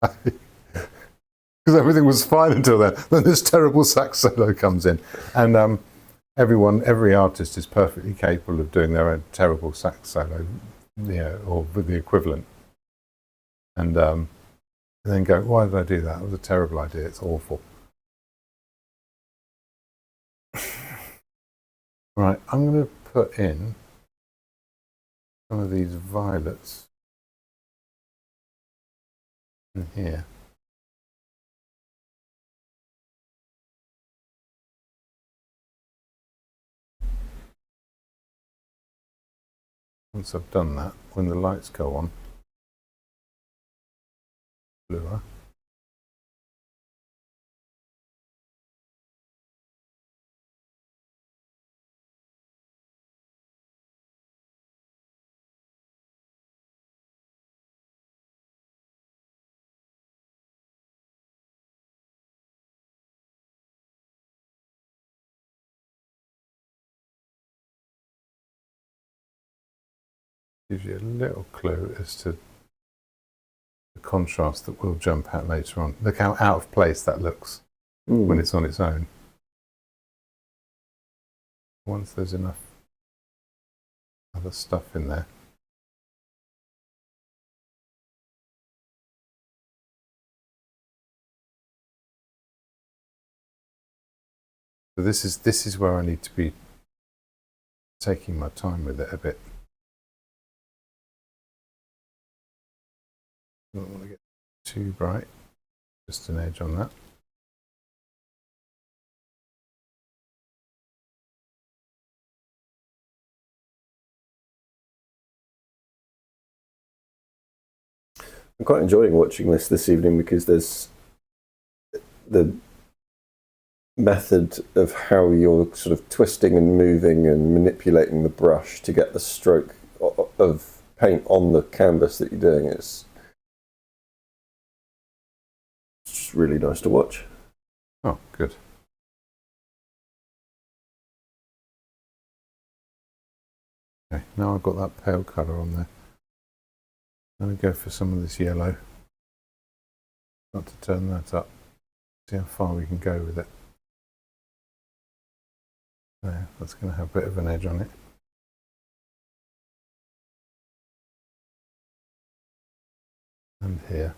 Because everything was fine until then. Then this terrible sax solo comes in. And every artist is perfectly capable of doing their own terrible sax solo, or with the equivalent, and then go, why did I do that? It was a terrible idea. It's awful. Right, I'm going to put in some of these violets in here. Once I've done that, when the lights go on, bluer. Gives you a little clue as to the contrast that will jump out later on. Look how out of place that looks when it's on its own. Once there's enough other stuff in there. So this is where I need to be taking my time with it a bit. I don't want to get too bright. Just an edge on that. I'm quite enjoying watching this evening because there's the method of how you're sort of twisting and moving and manipulating the brush to get the stroke of paint on the canvas that you're doing. It's just really nice to watch. Oh, good. Okay, now I've got that pale colour on there. I'm going to go for some of this yellow. Start to turn that up. See how far we can go with it. There, that's going to have a bit of an edge on it. And here.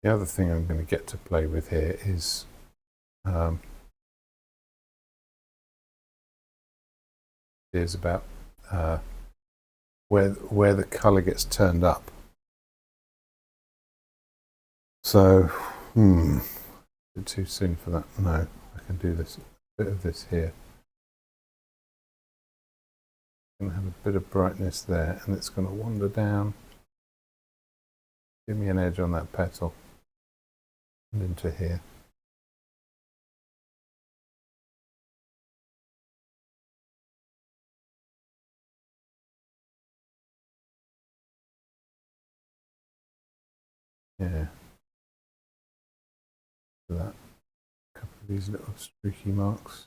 The other thing I'm going to get to play with here is about where the colour gets turned up. So, too soon for that. No, I can do this. A bit of this here. Going to have a bit of brightness there, and it's going to wander down. Give me an edge on that petal and into here. Yeah. For that, a couple of these little streaky marks.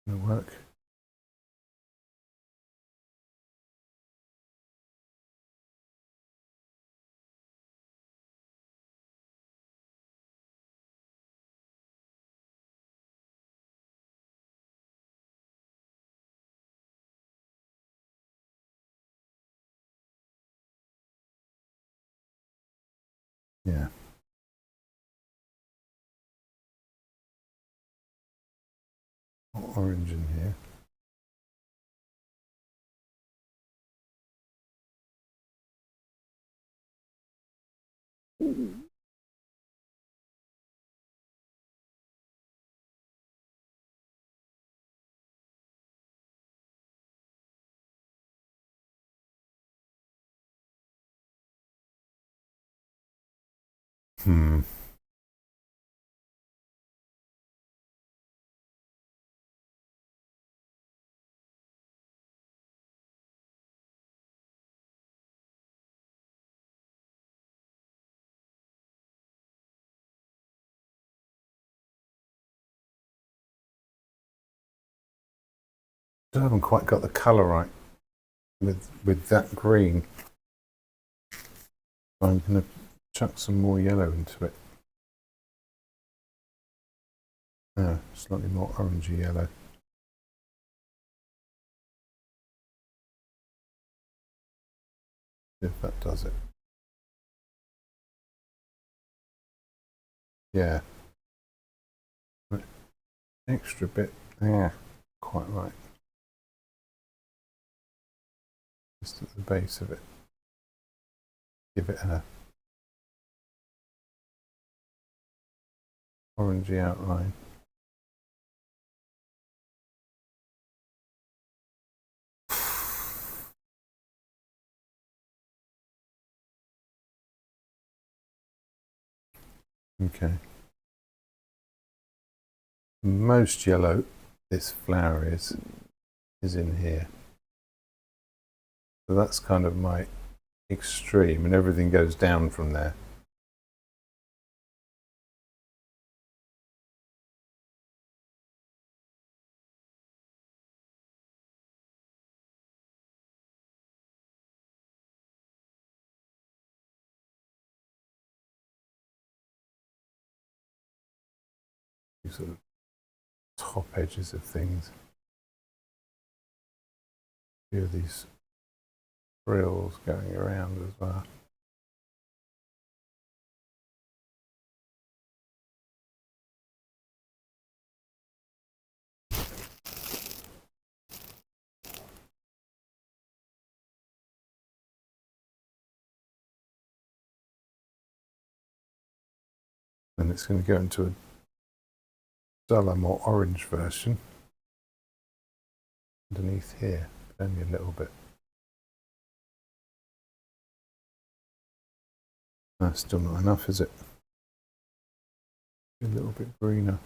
Gonna work. Yeah. Orange in here. Hmm. I haven't quite got the colour right with that green. I'm going to chuck some more yellow into it. Slightly more orangey yellow. See if that does it. Yeah. Extra bit. Yeah, quite right. Just at the base of it. Give it a orangey outline. Okay. Most yellow this flower is in here. So that's kind of my extreme, and everything goes down from there. These sort of top edges of things. A few of these frills going around as well. And it's going to go into a duller, more orange version underneath here, but only a little bit. That's still not enough, is it? A little bit greener.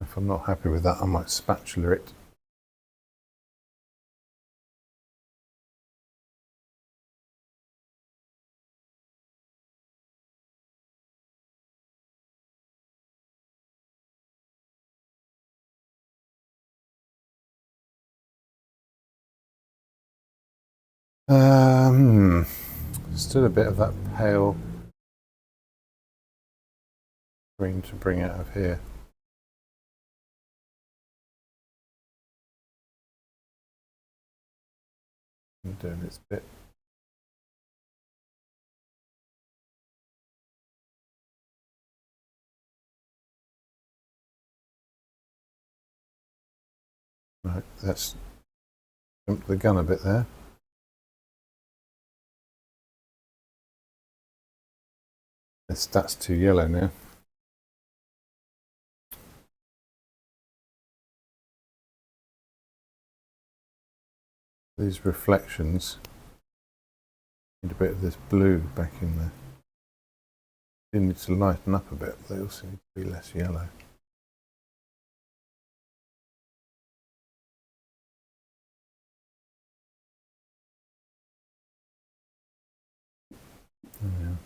If I'm not happy with that, I might spatula it. Still a bit of that pale green to bring out of here. And doing its bit. Right, let's jump the gun a bit there. That's too yellow now. These reflections need a bit of this blue back in there. You need to lighten up a bit, but they also need to be less yellow. Yeah.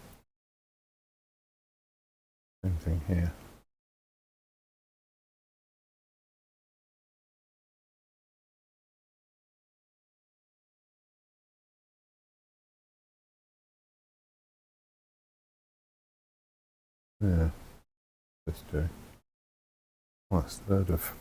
Same thing here. Yeah, let's do. Well, that's a load of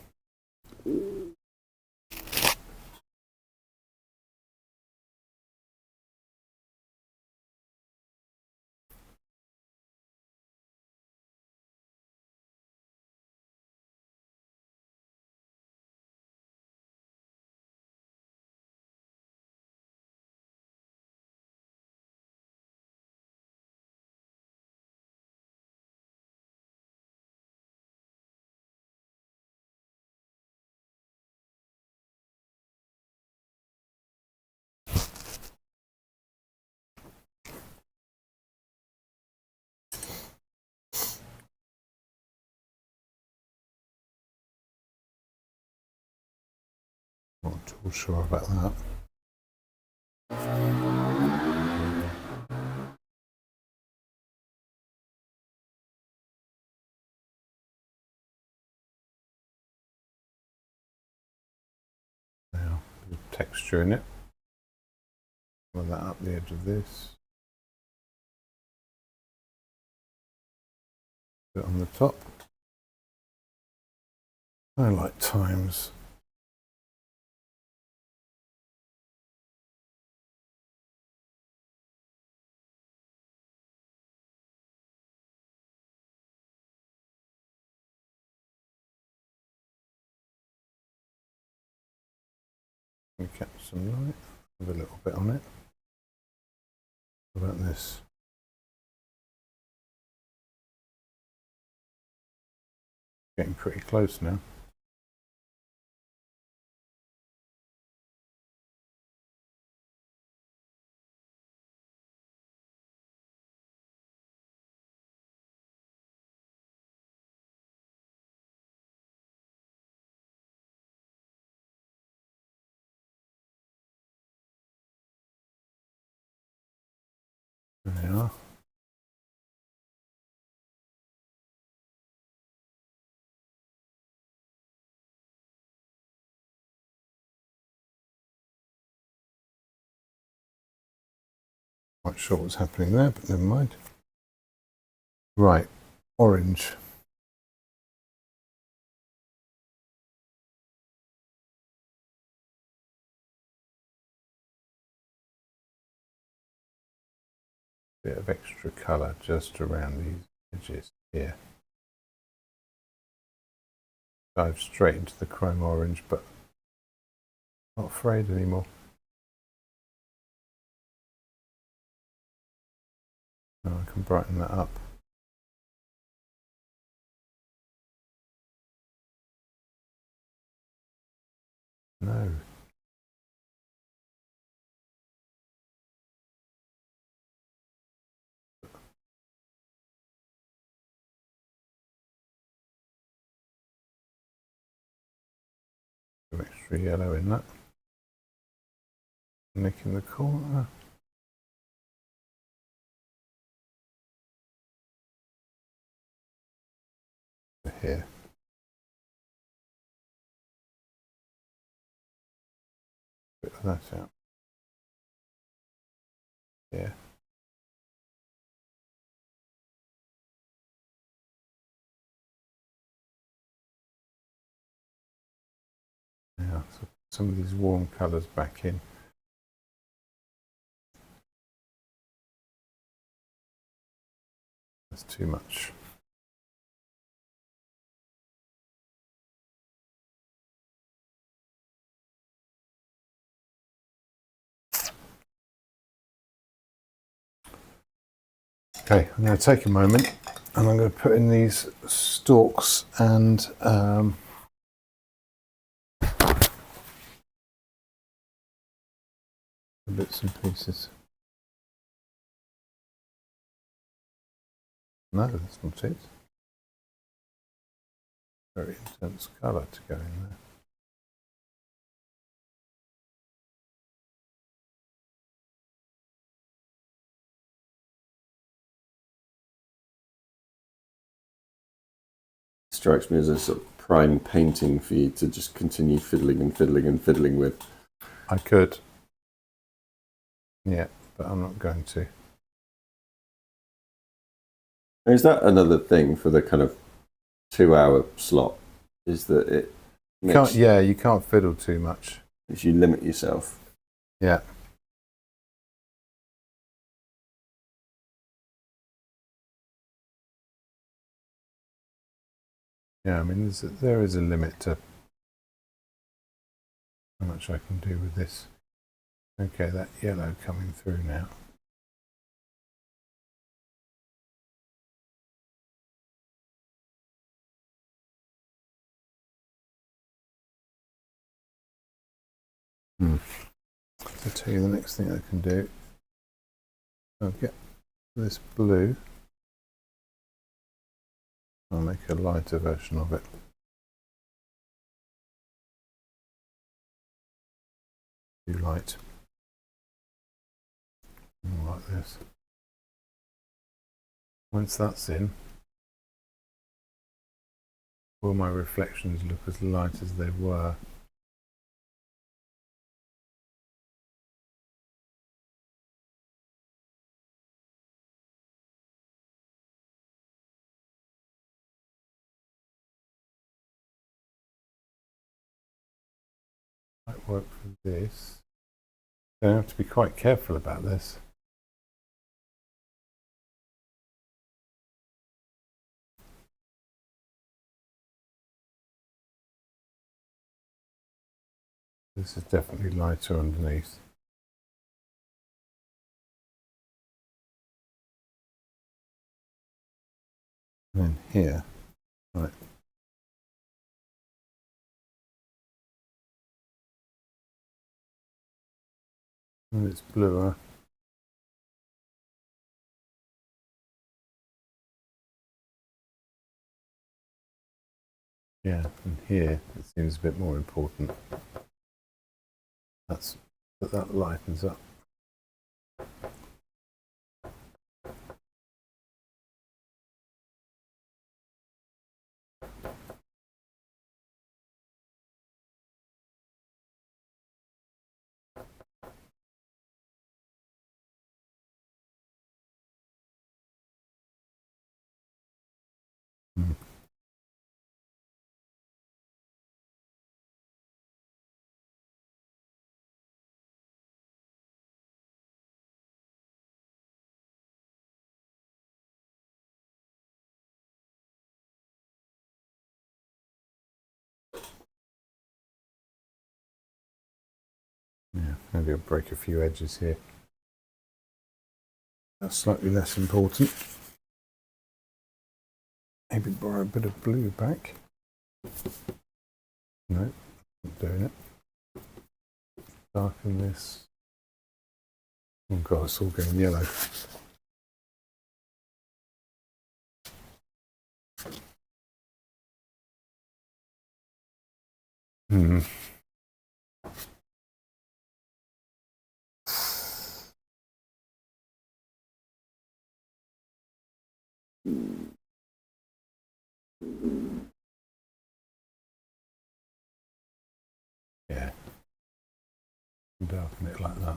Not at all sure about that. Now, there's texture in it. Pull that up the edge of this. Put it on the top. Highlight times. Catch some light. Have a little bit on it. What about this? Getting pretty close now. There we are. Not sure what's happening there, but never mind. Right, orange. Bit of extra colour just around these edges here. Dive straight into the chrome orange, but not afraid anymore. Now I can brighten that up. No. Some extra yellow in that. Nick in the corner. Here. Bit of that out. Yeah. Now, so some of these warm colours back in. That's too much. Okay, I'm going to take a moment and I'm going to put in these stalks and the bits and pieces. No, that's not it. Very intense colour to go in there. Strikes me as a sort of prime painting for you to just continue fiddling and fiddling and fiddling with. I could. Yeah, but I'm not going to. Is that another thing for the kind of 2-hour slot? Is that it makes, you can't fiddle too much. if you limit yourself. Yeah. Yeah, I mean, there is a limit to how much I can do with this. Okay, that yellow coming through now. I'll tell you the next thing I can do. I'll get this blue. I'll make a lighter version of it. too light. More like this. Once that's in, will my reflections look as light as they were? Might work for this. I have to be quite careful about this. This is definitely lighter underneath. And then here, right. And it's bluer. Yeah, and here it seems a bit more important. That lightens up. Mm. Yeah, maybe I'll break a few edges here. That's slightly less important. Maybe borrow a bit of blue back. No, not doing it. Darken this. Oh god, it's all going yellow. Hmm. Yeah. Darken it like that.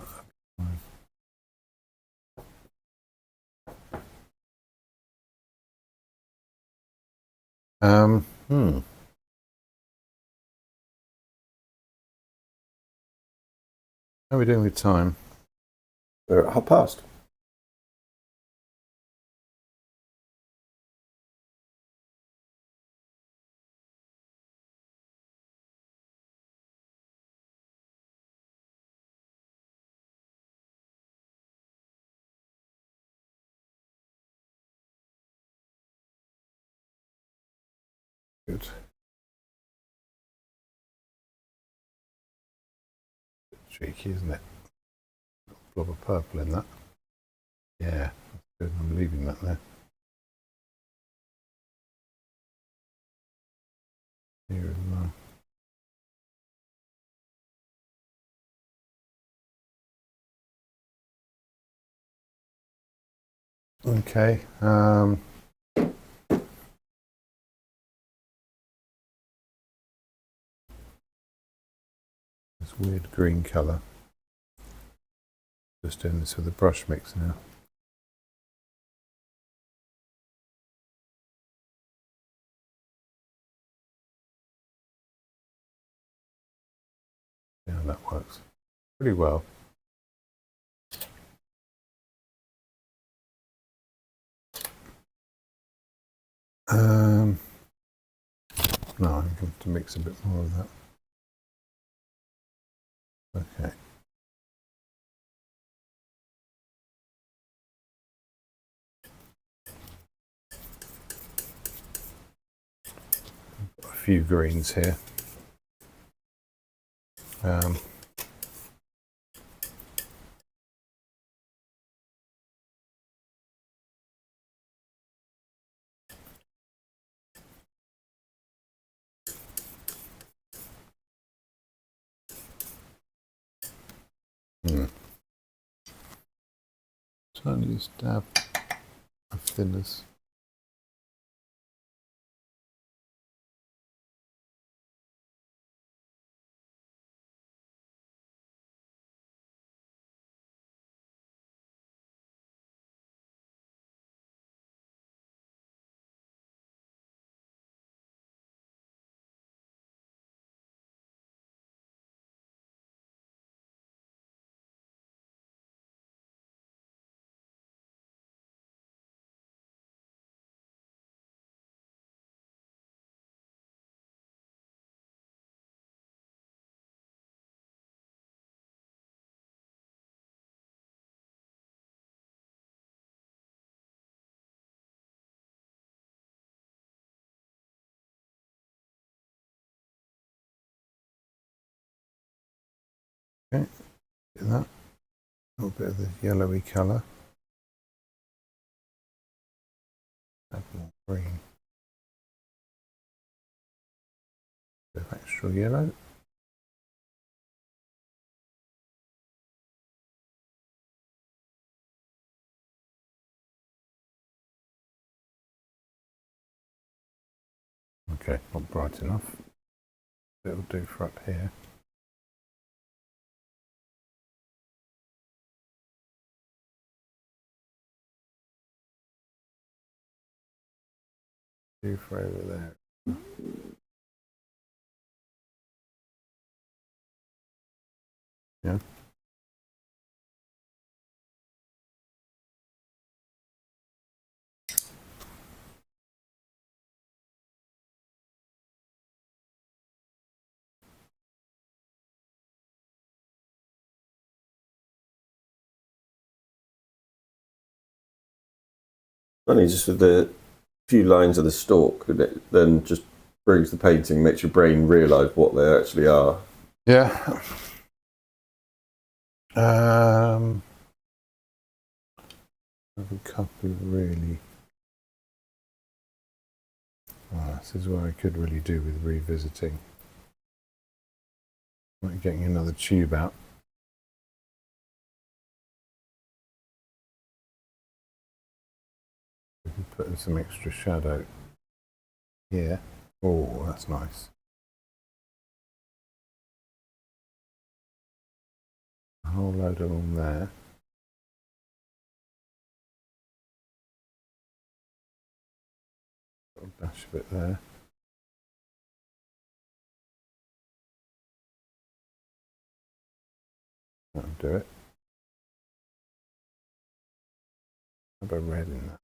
Hmm. How are we doing with time? We're at past. Good. Cheeky, isn't it? Blob of purple in that. Yeah, that's good. I'm leaving that there. Here as well. Okay. This weird green colour. Just doing this with a brush mix now. Yeah, that works pretty well. No, I'm going to mix a bit more of that. Okay. A few greens here. Tiniest dab of thinners. Okay, do that. A little bit of the yellowy colour. Add more green. Bit of extra yellow. Okay, not bright enough. It'll do for up here. Do for over there. Yeah. Funny, just with the few lines of the stalk, it then just brings the painting, makes your brain realise what they actually are. Yeah. Have a couple of really. Oh, this is where I could really do with revisiting. Like getting another tube out. We can put in some extra shadow here. Oh, that's nice. A whole load along there. Little dash of it there. That'll do it. How about red in that?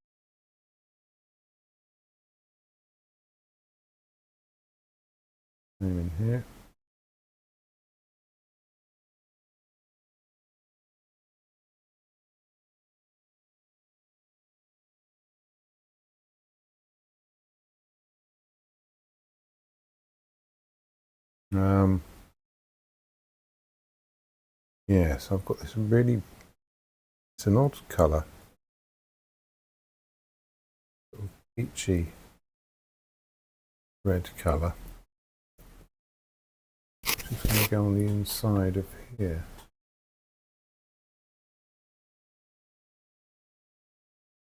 Same in here. Yes, I've got this really, it's an odd colour. Peachy red colour. Just going to go on the inside of here.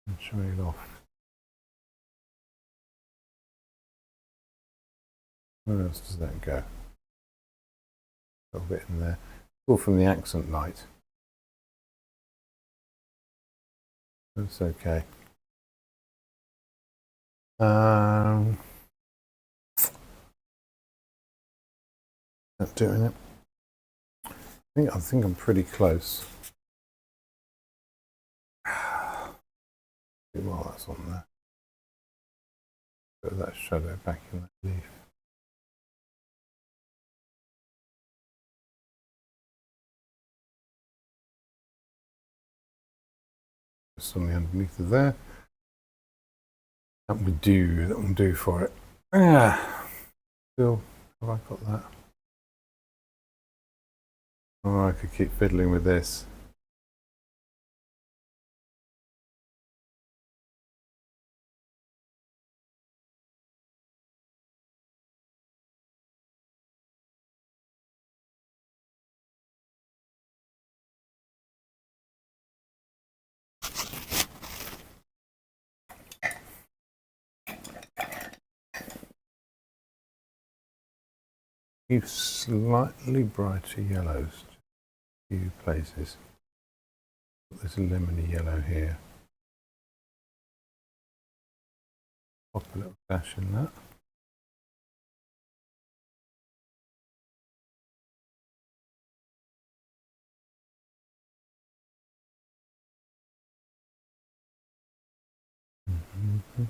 And trail off. Where else does that go? A little bit in there. All from the accent light. That's okay. Not doing it. I think I'm pretty close. While that's on there. Put that shadow back in that leaf. Just on the underneath of there. That will do for it. Still, have I got that? Oh, I could keep fiddling with this. few slightly brighter yellows, a few places. There's a lemony yellow here. Pop a little dash in that. Mm-hmm.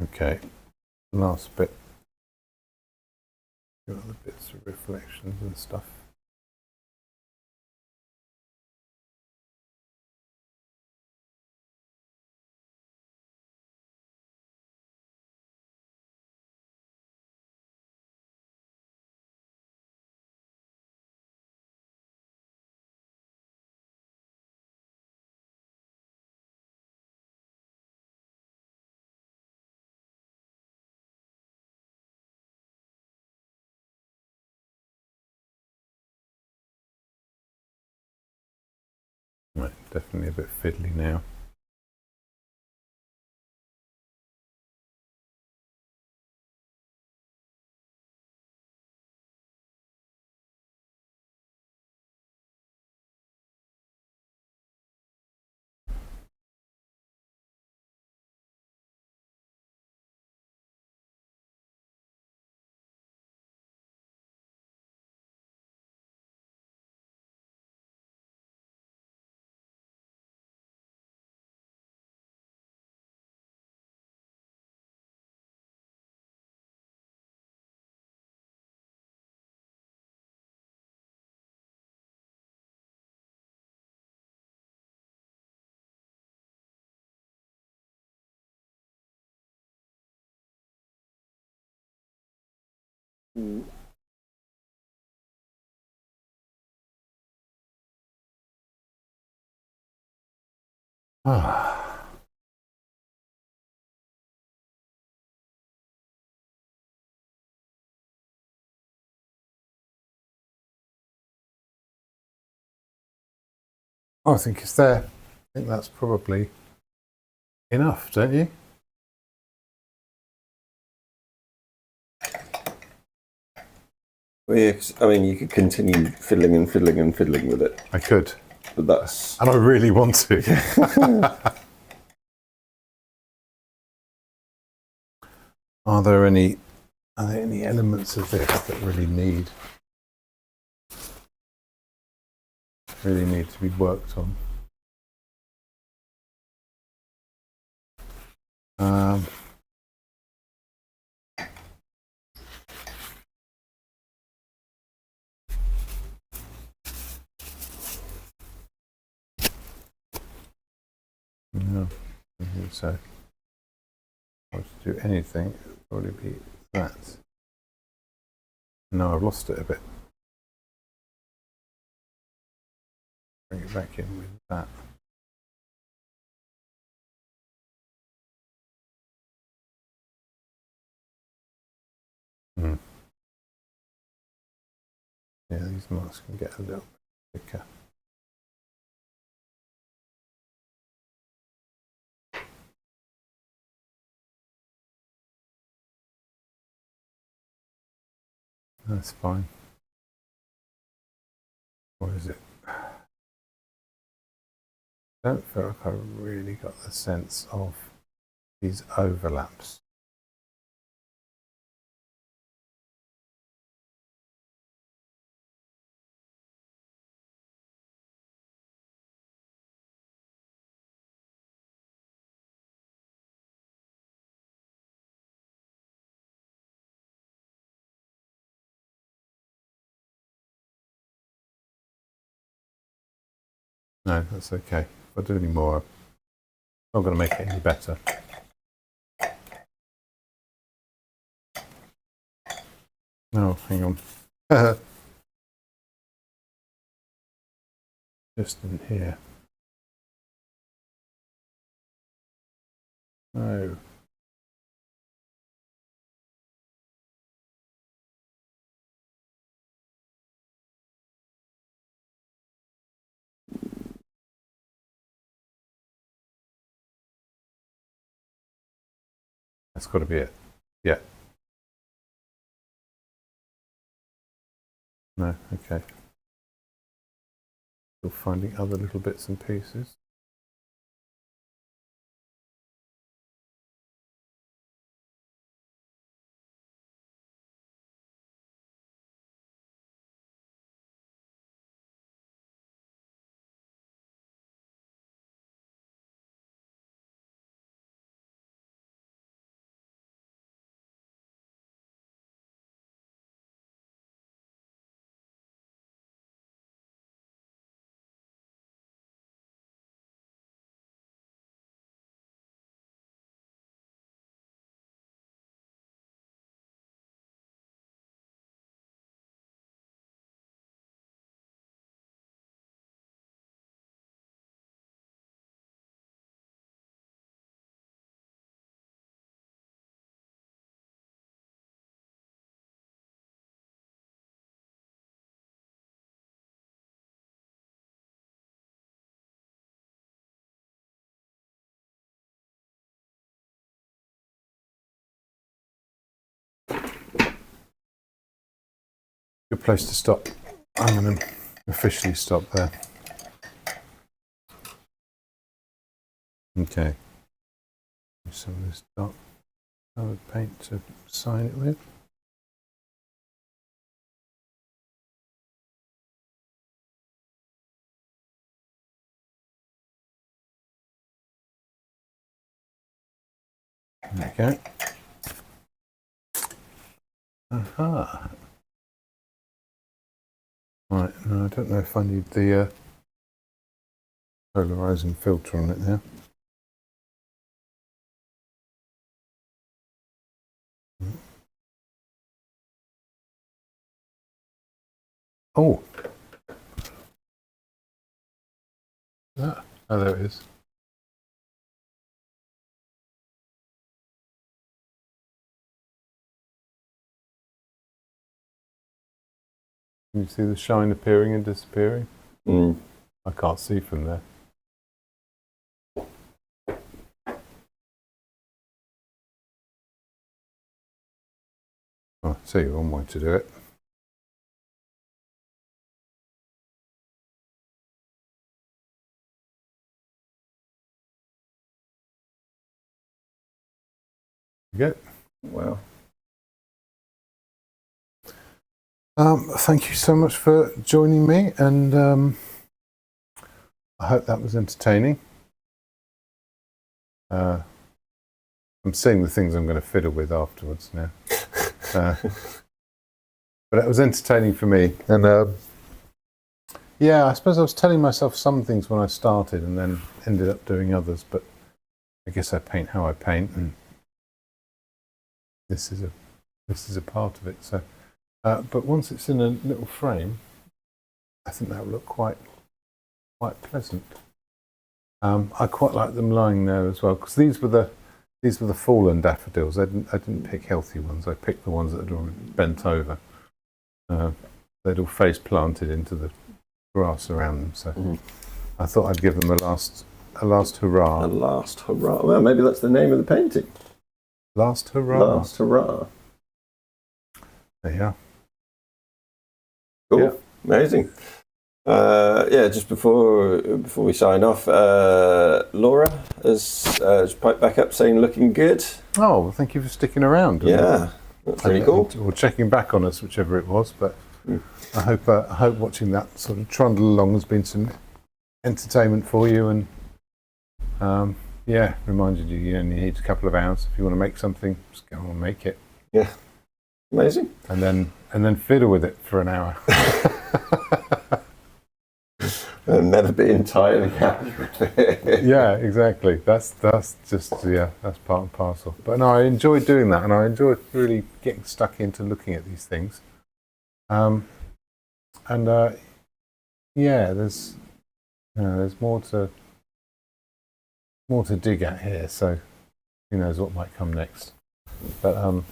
Okay, last bit. Got the bits of reflections and stuff. Right, definitely a bit fiddly now. Ah. I think it's there. I think that's probably enough, don't you? Well, yeah, I mean, you could continue fiddling and fiddling and fiddling with it. I could. But that's... And I really want to. Are there any elements of this that really need to be worked on? No, I don't think so. If I was to do anything, it would probably be that. No, I've lost it a bit. Bring it back in with that. Yeah, these marks can get a little bit thicker. That's fine. What is it? I don't feel like I really got the sense of these overlaps. No, that's okay. If I do any more, I'm not going to make it any better. No, hang on. Just in here. No. That's got to be it. Yeah. No, okay. Still finding other little bits and pieces. Good place to stop. I'm going to officially stop there. Okay. Some of this dark coloured paint to sign it with. There we go. Aha. Right, no, I don't know if I need the polarizing filter on it now. Oh. Ah, oh, there it is. Can you see the shine appearing and disappearing? I can't see from there. Oh, I'll tell you one way to do it. There you go. Wow. Thank you so much for joining me, and I hope that was entertaining. I'm seeing the things I'm going to fiddle with afterwards now. But it was entertaining for me. And yeah, I suppose I was telling myself some things when I started and then ended up doing others, but I guess I paint how I paint, and this is a part of it. So, but once it's in a little frame, I think that will look quite pleasant. I quite like them lying there as well, because these were the fallen daffodils. I didn't pick healthy ones. I picked the ones that had already bent over. They'd all face planted into the grass around them. So I thought I'd give them a last hurrah. A last hurrah. Well, maybe that's the name of the painting. Last hurrah. Last hurrah. There you are. Cool. Yeah. Amazing. Yeah, just before we sign off, Laura has piped back up saying looking good. Oh, well, thank you for sticking around. Yeah, that's really cool. Or checking back on us, whichever it was. But I hope watching that sort of trundle along has been some entertainment for you, and yeah, reminded you only need a couple of hours if you want to make something. Just go on and make it. Yeah, amazing. And then fiddle with it for an hour. and never being tired again. Yeah, exactly. That's just that's part and parcel. But no, I enjoy doing that, and I enjoy really getting stuck into looking at these things. Yeah, there's more to dig at here. So who knows what might come next? But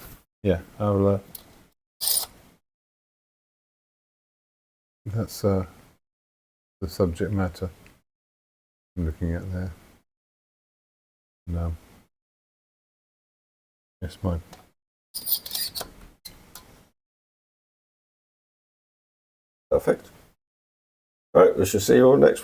yeah, I'll. That's the subject matter I'm looking at there. No. Yes, my. Perfect. Right, we shall see you all next week.